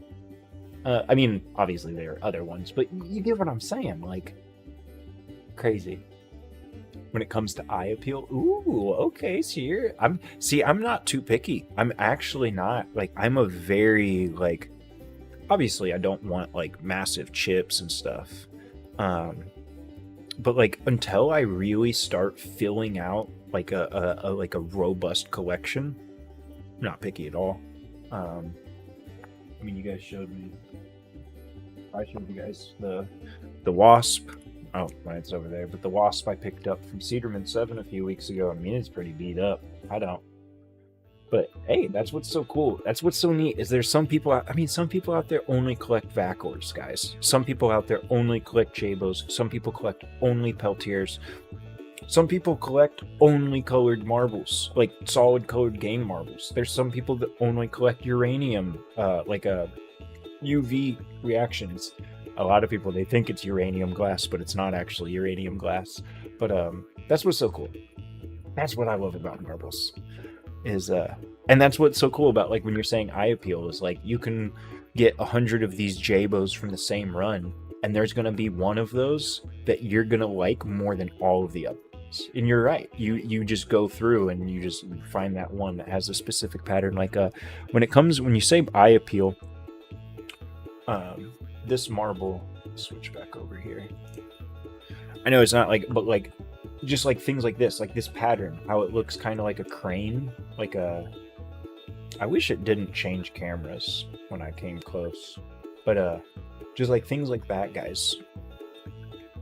I mean, obviously there are other ones, but you get what I'm saying, like, crazy. When it comes to eye appeal, ooh, okay, so I'm not too picky. I'm actually not, like, I'm a very, like, obviously I don't want, like, massive chips and stuff, but, like, until I really start filling out, like, a robust collection, I'm not picky at all. I mean, you guys showed me. I showed you guys the Wasp. Oh, mine's over there. But the Wasp I picked up from Cedarman 7 a few weeks ago. I mean, it's pretty beat up. I don't. But hey, that's what's so cool. That's what's so neat. Is there's some people. Some people out there only collect Vacors, guys. Some people out there only collect Jabos. Some people collect only Peltiers. Some people collect only colored marbles, like solid colored game marbles. There's some people that only collect uranium, like UV reactions. A lot of people, they think it's uranium glass, but it's not actually uranium glass. But that's what's so cool. That's what I love about marbles. And that's what's so cool about, like, when you're saying eye appeal, is like you can get 100 of these Jabos from the same run, and there's gonna be one of those that you're gonna like more than all of the others. And you're right. You just go through and you just find that one that has a specific pattern. Like when you say eye appeal, this marble, switch back over here. I know it's not like, but like, just like things like this pattern, how it looks kind of like a crane, I wish it didn't change cameras when I came close, but just like things like that, guys.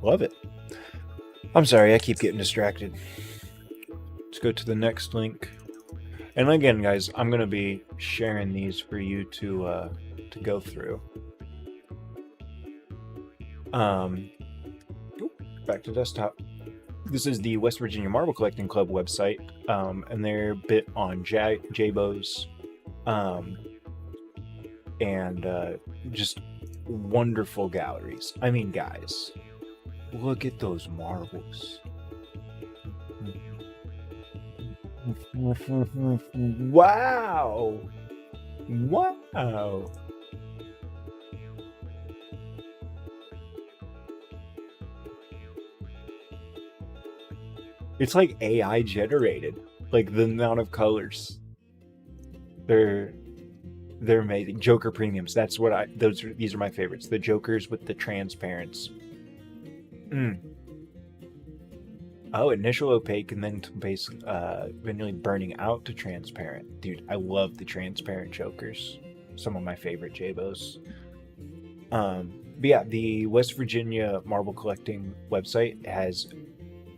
Love it. I'm sorry, I keep getting distracted. Let's go to the next link. And again, guys, I'm going to be sharing these for you to go through. Back to desktop. This is the West Virginia Marble Collecting Club website, and they're bit on Jabos, and just wonderful galleries. I mean, guys, look at those marbles. Wow! Wow! It's like AI generated, like the amount of colors. They're amazing. Joker premiums. That's what these are my favorites. The Jokers with the transparents. Oh, initial opaque and then vanilla burning out to transparent. Dude, I love the transparent Jokers. Some of my favorite Jabos. But yeah, the West Virginia Marble Collecting website has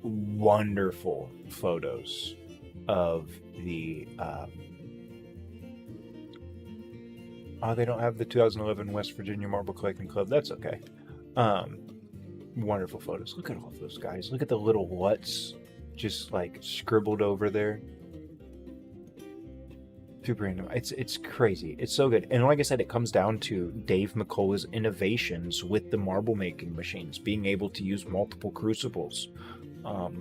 wonderful photos of the they don't have the 2011 West Virginia Marble Collecting Club. That's okay. Wonderful photos. Look at all of those guys. Look at the little what's just like scribbled over there. Super random. It's crazy. It's so good. And like I said, it comes down to Dave McCullough's innovations with the marble making machines, being able to use multiple crucibles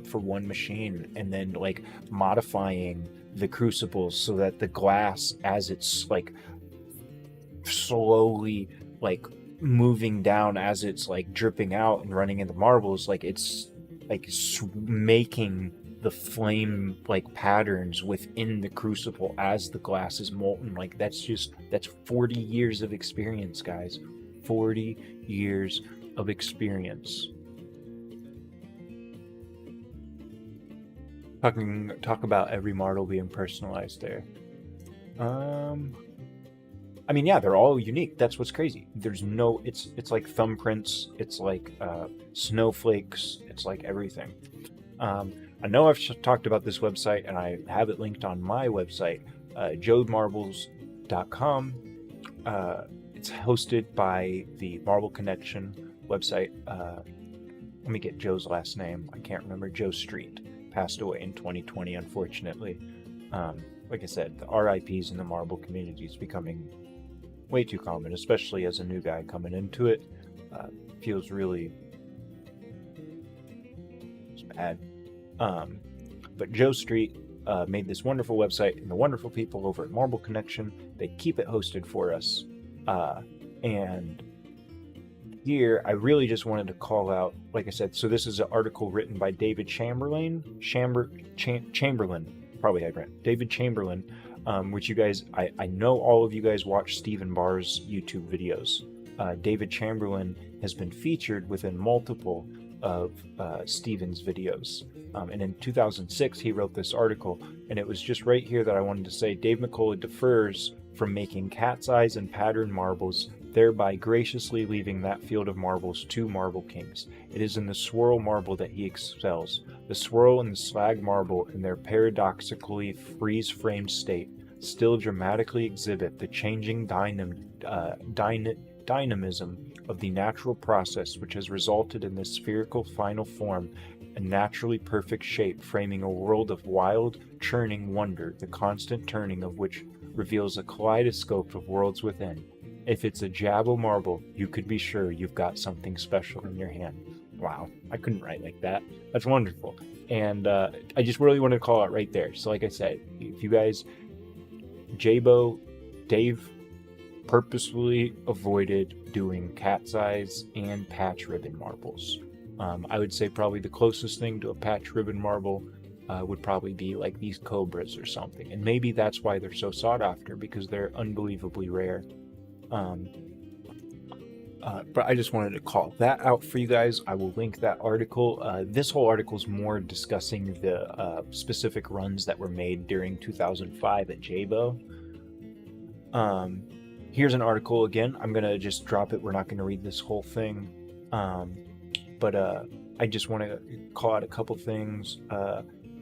for one machine, and then like modifying the crucibles so that the glass, as it's like slowly like moving down, as it's like dripping out and running into marbles, like it's like making the flame like patterns within the crucible as the glass is molten. Like that's 40 years of experience, guys. 40 years of experience. Talk about every marble being personalized there. I mean, yeah, they're all unique. That's what's crazy. There's no, it's like thumbprints. It's like snowflakes. It's like everything. I know I've talked about this website, and I have it linked on my website, jodemarbles.com. It's hosted by the Marble Connection website. Let me get Joe's last name. I can't remember. Joe Street passed away in 2020, unfortunately. Like I said, the RIPs in the marble community is becoming way too common, especially as a new guy coming into it. Feels really bad. But Joe Street made this wonderful website, and the wonderful people over at Marble Connection, they keep it hosted for us. And here, I really just wanted to call out, like I said, so this is an article written by David Chamberlain, probably I read, David Chamberlain, which you guys, I know all of you guys watch Stephen Barr's YouTube videos. David Chamberlain has been featured within multiple of Stephen's videos. And in 2006, he wrote this article, and it was just right here that I wanted to say, Dave McCullough differs from making cat's eyes and patterned marbles, thereby graciously leaving that field of marbles to marble kings. It is in the swirl marble that he excels. The swirl and the slag marble, in their paradoxically freeze-framed state, still dramatically exhibit the changing dynamism of the natural process which has resulted in this spherical final form, a naturally perfect shape framing a world of wild, churning wonder, the constant turning of which reveals a kaleidoscope of worlds within. If it's a Jabo marble, you could be sure you've got something special in your hand. Wow, I couldn't write like that. That's wonderful. And I just really wanted to call out right there. So like I said, if you guys, Dave purposefully avoided doing cat's eyes and patch ribbon marbles. I would say probably the closest thing to a patch ribbon marble would probably be like these cobras or something. And maybe that's why they're so sought after, because they're unbelievably rare. But I just wanted to call that out for you guys. I will link that article. This whole article is more discussing the specific runs that were made during 2005 at Jabo. Here's an article again. I'm going to just drop it. We're not going to read this whole thing. But I just want to call out a couple things,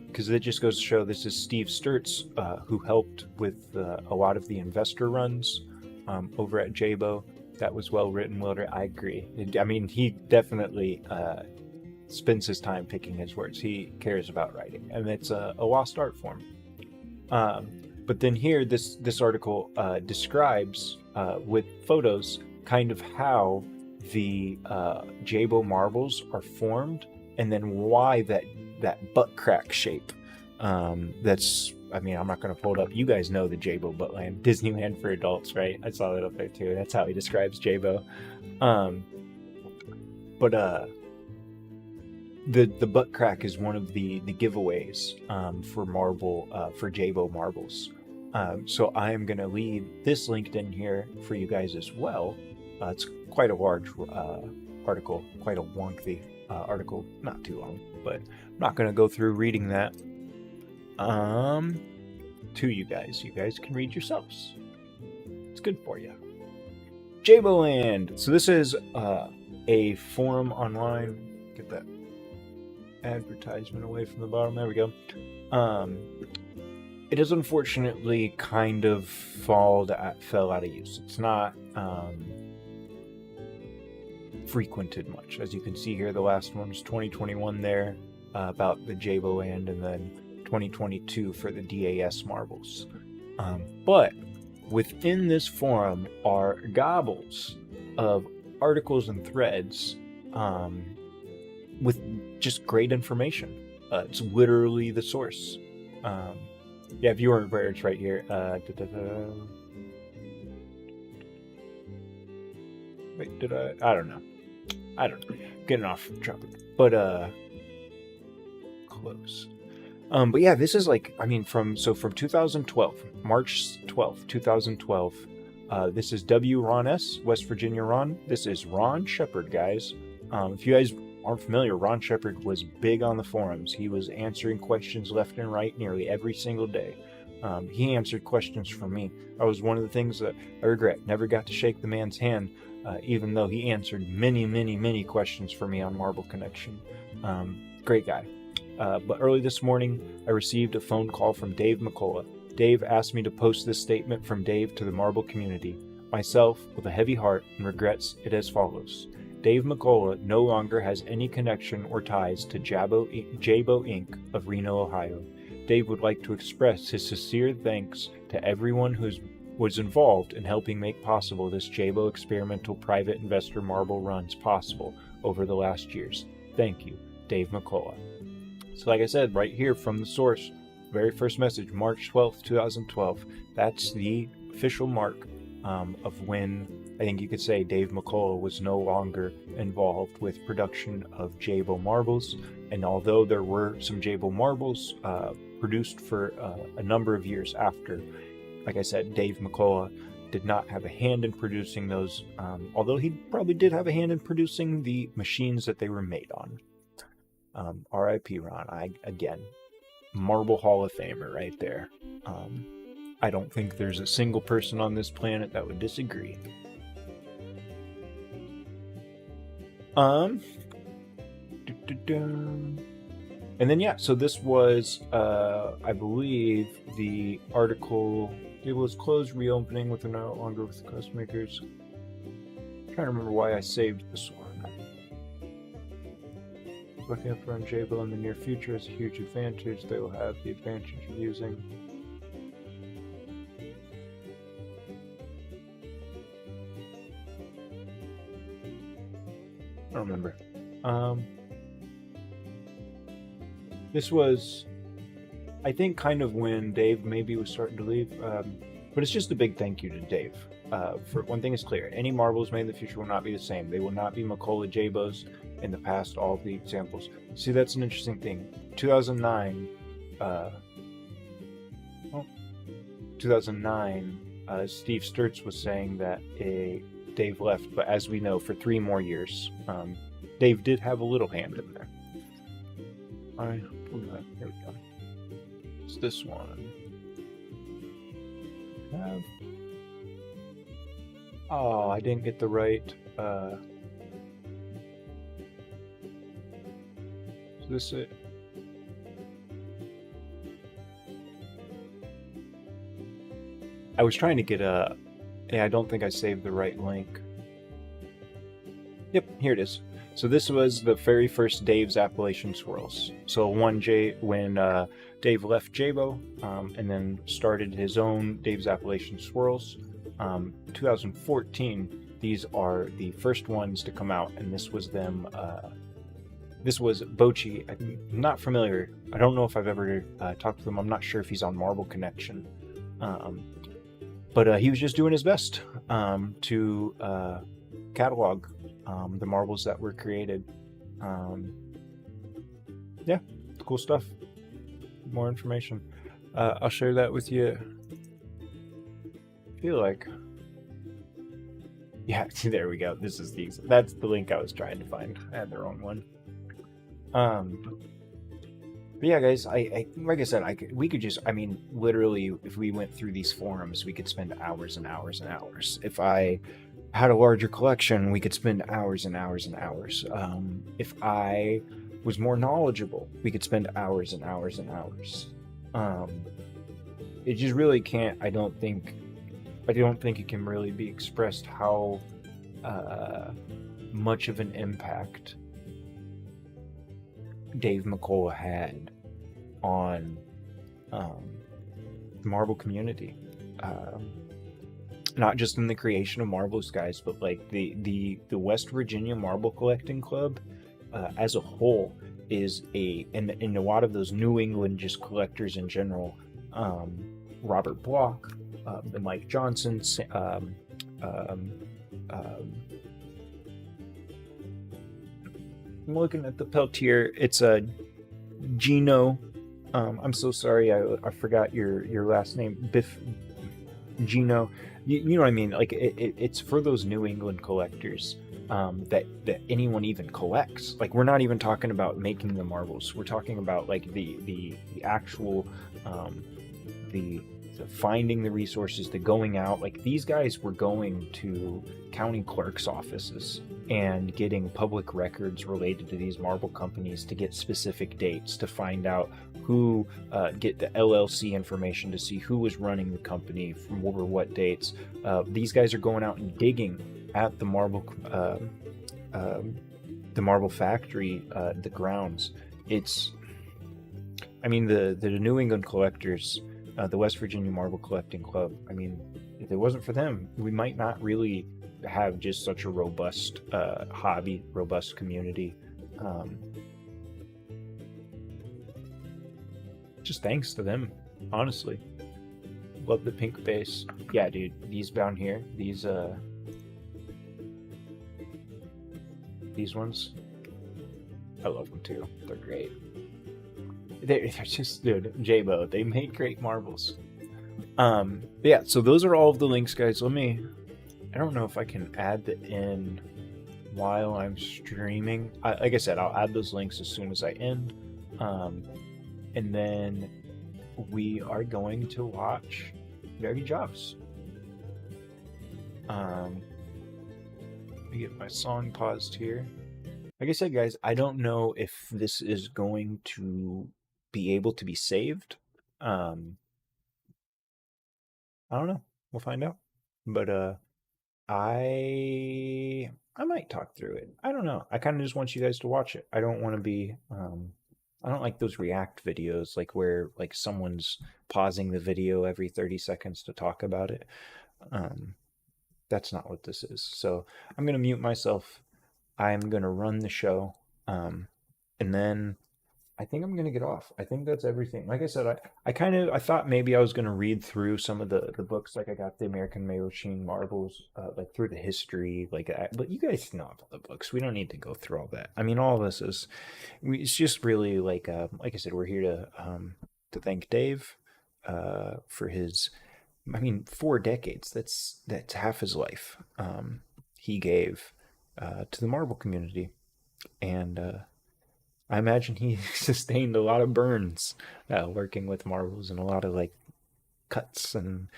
because it just goes to show this is Steve Sturtz, who helped with a lot of the investor runs over at Jabo. That was well written, well written. I agree. I mean, he definitely spends his time picking his words. He cares about writing, and it's a lost art form. But then here, this article describes with photos kind of how the Jabo marbles are formed, and then why that butt crack shape. That's, I mean, I'm not going to pull it up. You guys know the Jabo Buttland, Disneyland for adults, right? I saw that up there too. That's how he describes Jabo. The butt crack is one of the giveaways for Jabo marbles. So I am going to leave this linked in here for you guys as well. It's quite a large article, quite a lengthy article, not too long, but I'm not going to go through reading that to you guys. You guys can read yourselves. It's good for you. Jaboland. So this is a forum online. Get that advertisement away from the bottom. There we go. It is unfortunately kind of fell out of use. It's not frequented much. As you can see here, the last one was 2021 there about the Jaboland, and then 2022 for the DAS marbles. But within this forum are gobbles of articles and threads with just great information. It's literally the source. Yeah, if you weren't aware, it's right here. Wait, did I? I don't know. Getting off topic. But close. But yeah, this is like, I mean, from 2012, March 12th, 2012. This is Ron S, West Virginia Ron. This is Ron Shepard, guys. If you guys aren't familiar, Ron Shepard was big on the forums. He was answering questions left and right nearly every single day. He answered questions for me. That was one of the things that I regret. Never got to shake the man's hand, even though he answered many questions for me on Marble Connection. Great guy. But early this morning, I received a phone call from Dave McCullough. Dave asked me to post this statement from Dave to the Marble community. Myself, with a heavy heart, and regrets it as follows. Dave McCullough no longer has any connection or ties to Jabo Inc. of Reno, Ohio. Dave would like to express his sincere thanks to everyone who was involved in helping make possible this Jabo experimental private investor marble runs possible over the last years. Thank you, Dave McCullough. So like I said, right here from the source, very first message, March 12th, 2012. That's the official mark of when, I think you could say, Dave McCullough was no longer involved with production of Jabo marbles. And although there were some Jabo marbles produced for a number of years after, like I said, Dave McCullough did not have a hand in producing those, although he probably did have a hand in producing the machines that they were made on. R.I.P. Ron. Again, Marble Hall of Famer right there. I don't think there's a single person on this planet that would disagree. And then yeah, so this was I believe the article. It was closed, reopening with no longer with cost makers. I'm trying to remember why I saved this one. Looking up around Jabo in the near future is a huge advantage. They will have the advantage of using I don't remember. This was, I think, kind of when Dave maybe was starting to leave. But it's just a big thank you to Dave. For one thing is clear, any marbles made in the future will not be the same. They will not be McCullough Jabos in the past, all of the examples. See, that's an interesting thing. 2009, Steve Sturtz was saying that Dave left, but as we know, for 3 more years. Dave did have a little hand in there. Here we go. It's this one. Oh, I didn't get the right. Is this it? I was trying to get a. Yeah, I don't think I saved the right link. Yep, here it is. So this was the very first Dave's Appalachian Swirls. So when Dave left Jabo, and then started his own Dave's Appalachian Swirls, 2014. These are the first ones to come out, and this was them. This was Bochi. I'm not familiar. I don't know if I've ever talked to him. I'm not sure if he's on Marble Connection. But he was just doing his best to catalog the marbles that were created. Yeah, cool stuff. More information. I'll share that with you. I feel like... Yeah, there we go. That's the link I was trying to find. I had the wrong one. But yeah, guys, I like I said, we could just, I mean, literally, if we went through these forums, we could spend hours and hours and hours. If I had a larger collection, we could spend hours and hours and hours. If I was more knowledgeable, we could spend hours and hours and hours. It just really can't, I don't think it can really be expressed how much of an impact Dave McCullough had on the marble community, not just in the creation of marbles, guys, but like the West Virginia Marble Collecting Club as a whole is and a lot of those New England just collectors in general, Robert Block, and Mike Johnson, I'm looking at the Peltier. It's a Gino. I'm so sorry, I forgot your last name. Biff Gino. You know what I mean? Like it's for those New England collectors that anyone even collects. Like we're not even talking about making the marbles. We're talking about like the actual the finding the resources, the going out. Like these guys were going to county clerk's offices and getting public records related to these marble companies to get specific dates, to find out who, get the LLC information to see who was running the company from over what dates. These guys are going out and digging at the marble factory, the grounds. It's, I mean, the New England collectors, the West Virginia Marble Collecting Club, I mean, if it wasn't for them, we might not really have just such a robust hobby, robust community. Just thanks to them, honestly. Love the pink base. Yeah, dude, these down here, these ones, I love them too. They're great. They're just, dude, Jabo, they make great marbles. Yeah, so those are all of the links, guys. I don't know if I can add the in while I'm streaming. Like I said, I'll add those links as soon as I end. And then we are going to watch Dirty Jobs. Let me get my song paused here. Like I said, guys, I don't know if this is going to be able to be saved. I don't know. We'll find out. But I might talk through it. I don't know. I kind of just want you guys to watch it. I don't want to be I don't like those react videos, like where like someone's pausing the video every 30 seconds to talk about it. That's not what this is. So I'm going to mute myself. I'm going to run the show. And then I think I'm going to get off. I think that's everything. Like I said, I thought maybe I was going to read through some of the books. Like I got the American Machine Marbles, like through the history, like, but you guys know all the books. We don't need to go through all that. I mean, all of this it's just really like I said, we're here to thank Dave, for his, I mean, 4 decades. That's half his life. He gave, to the marble community. And, I imagine he sustained a lot of burns working with marbles and a lot of like cuts and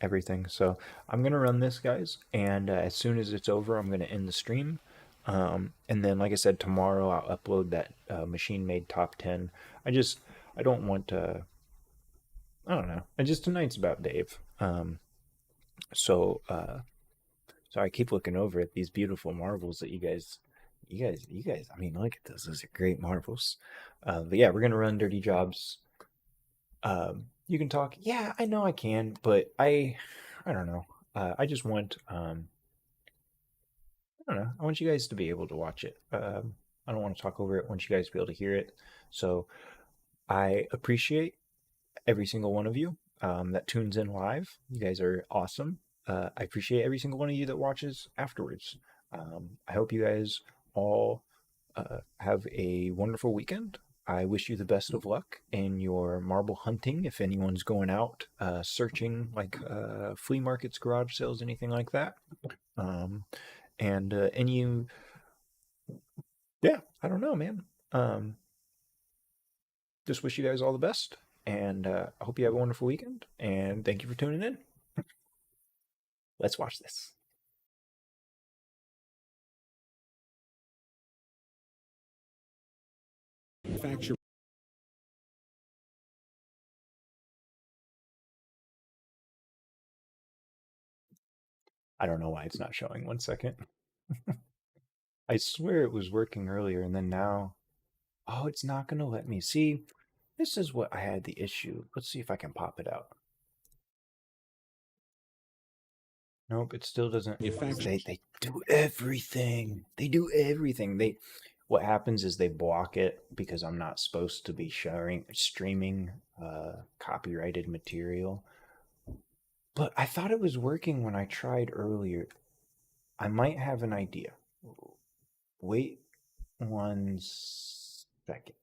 everything. So I'm going to run this, guys. And as soon as it's over, I'm going to end the stream. And then, like I said, tomorrow I'll upload that machine-made top 10. I don't want to, I don't know. Tonight's about Dave. So I keep looking over at these beautiful marbles that you guys you guys. I mean, look at those. Those are great marbles. But yeah, we're gonna run dirty jobs. You can talk. Yeah, I know I can, but I don't know. I just want, I don't know. I want you guys to be able to watch it. I don't want to talk over it. I want you guys to be able to hear it. So I appreciate every single one of you that tunes in live. You guys are awesome. I appreciate every single one of you that watches afterwards. I hope you guys all have a wonderful weekend. I wish you the best of luck in your marble hunting. If anyone's going out searching like flea markets, garage sales, anything like that. And you, yeah, I don't know, man. Um, just wish you guys all the best. And I hope you have a wonderful weekend. And thank you for tuning in. Let's watch this. Manufacture. I don't know why it's not showing. 1 second. I swear it was working earlier, and then now, oh, it's not going to let me. See, this is what I had the issue. Let's see if I can pop it out. Nope, it still doesn't. They do everything. They do everything. What happens is they block it because I'm not supposed to be streaming copyrighted material. But I thought it was working when I tried earlier. I might have an idea. Wait 1 second.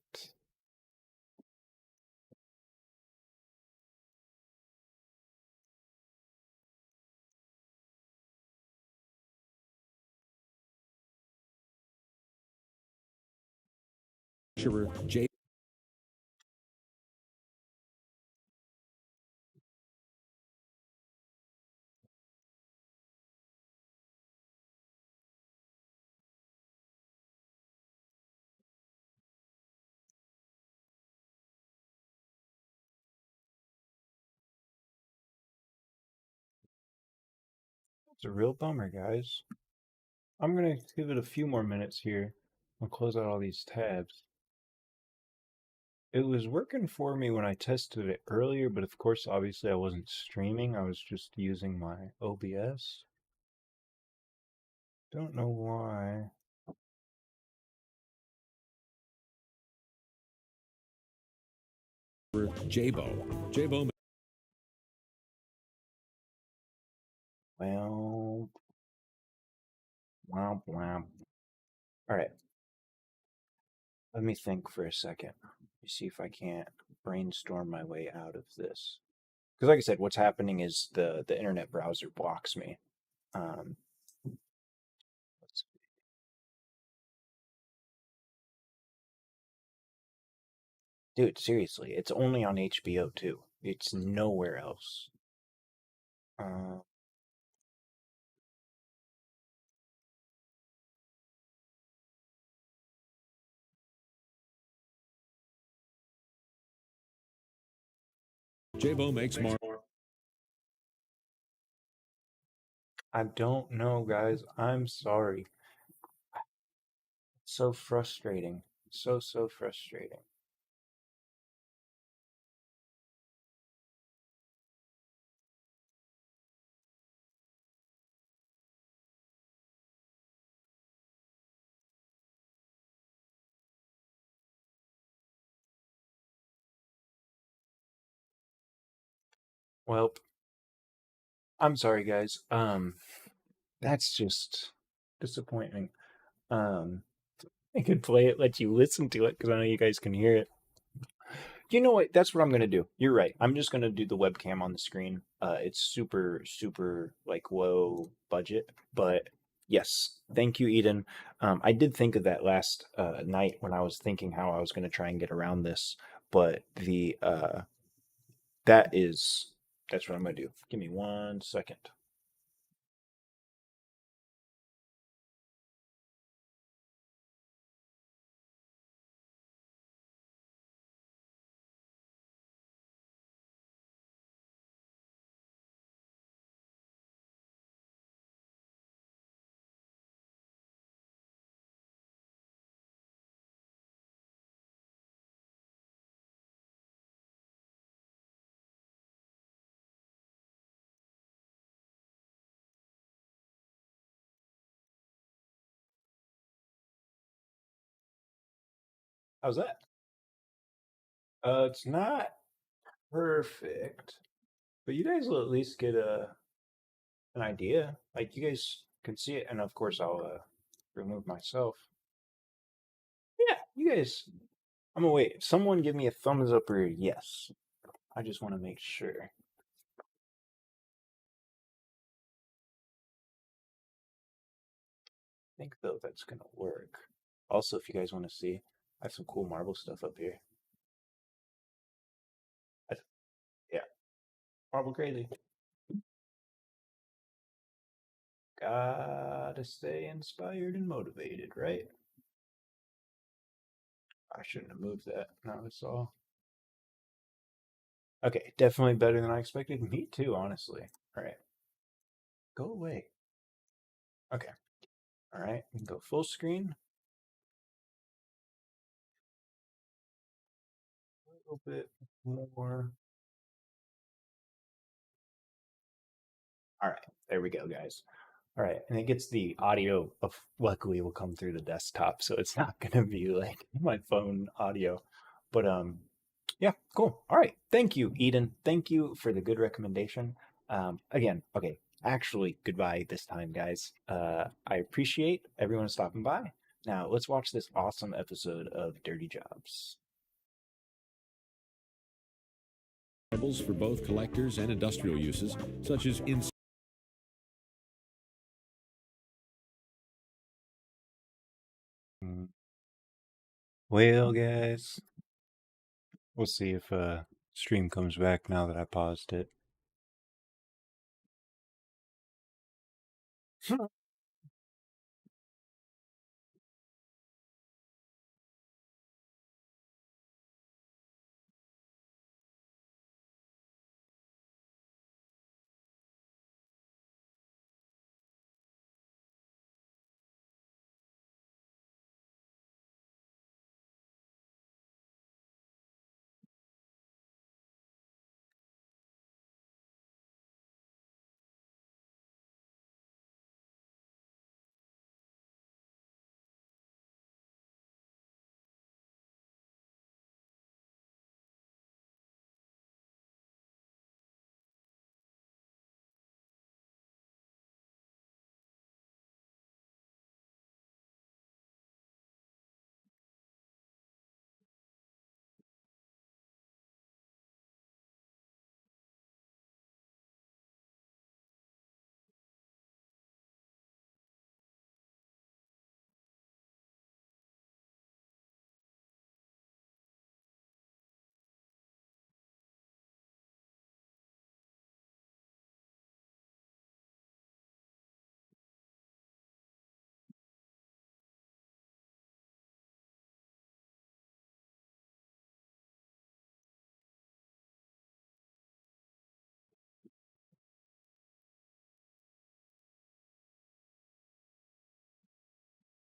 J. It's a real bummer, guys. I'm gonna give it a few more minutes here. I'll close out all these tabs. It was working for me when I tested it earlier, but of course, obviously, I wasn't streaming. I was just using my OBS. Don't know why. Jabo. Jabo. Well, womp womp. All right, let me think for a second. Let me see if I can't brainstorm my way out of this. Because, like I said, what's happening is the internet browser blocks me. Um, let's Dude, seriously, it's only on HBO too. It's nowhere else. Uh, Jabo makes more. I don't know, guys. I'm sorry. It's so frustrating. So frustrating. Well, I'm sorry, guys. That's just disappointing. Um, I could play it, let you listen to it, because I know you guys can hear it. You know what? That's what I'm gonna do. You're right. I'm just gonna do the webcam on the screen. It's super like low budget, but yes, thank you, Eden. I did think of that last night when I was thinking how I was gonna try and get around this, but that's what I'm gonna do. Give me 1 second. How's that? It's not perfect, but you guys will at least get an idea. Like you guys can see it, and of course I'll remove myself. Yeah, you guys. I'm gonna wait. Someone give me a thumbs up or a yes. I just want to make sure. I think though that's gonna work. Also, if you guys want to see, I have some cool marble stuff up here. I, yeah, marble crazy. Gotta stay inspired and motivated, right? I shouldn't have moved that. Now it's all. Okay, definitely better than I expected. Me too, honestly. All right, go away. Okay, all right, we can go full screen. A little bit more. All right, there we go, guys. All right, and it gets the audio of luckily will come through the desktop, so it's not gonna be like my phone audio. But yeah, cool. All right. Thank you, Eden. Thank you for the good recommendation. Again, okay, actually goodbye this time, guys. I appreciate everyone stopping by. Now let's watch this awesome episode of Dirty Jobs. Marbles for both collectors and industrial uses, such as in Well, guys, we'll see if stream comes back now that I paused it.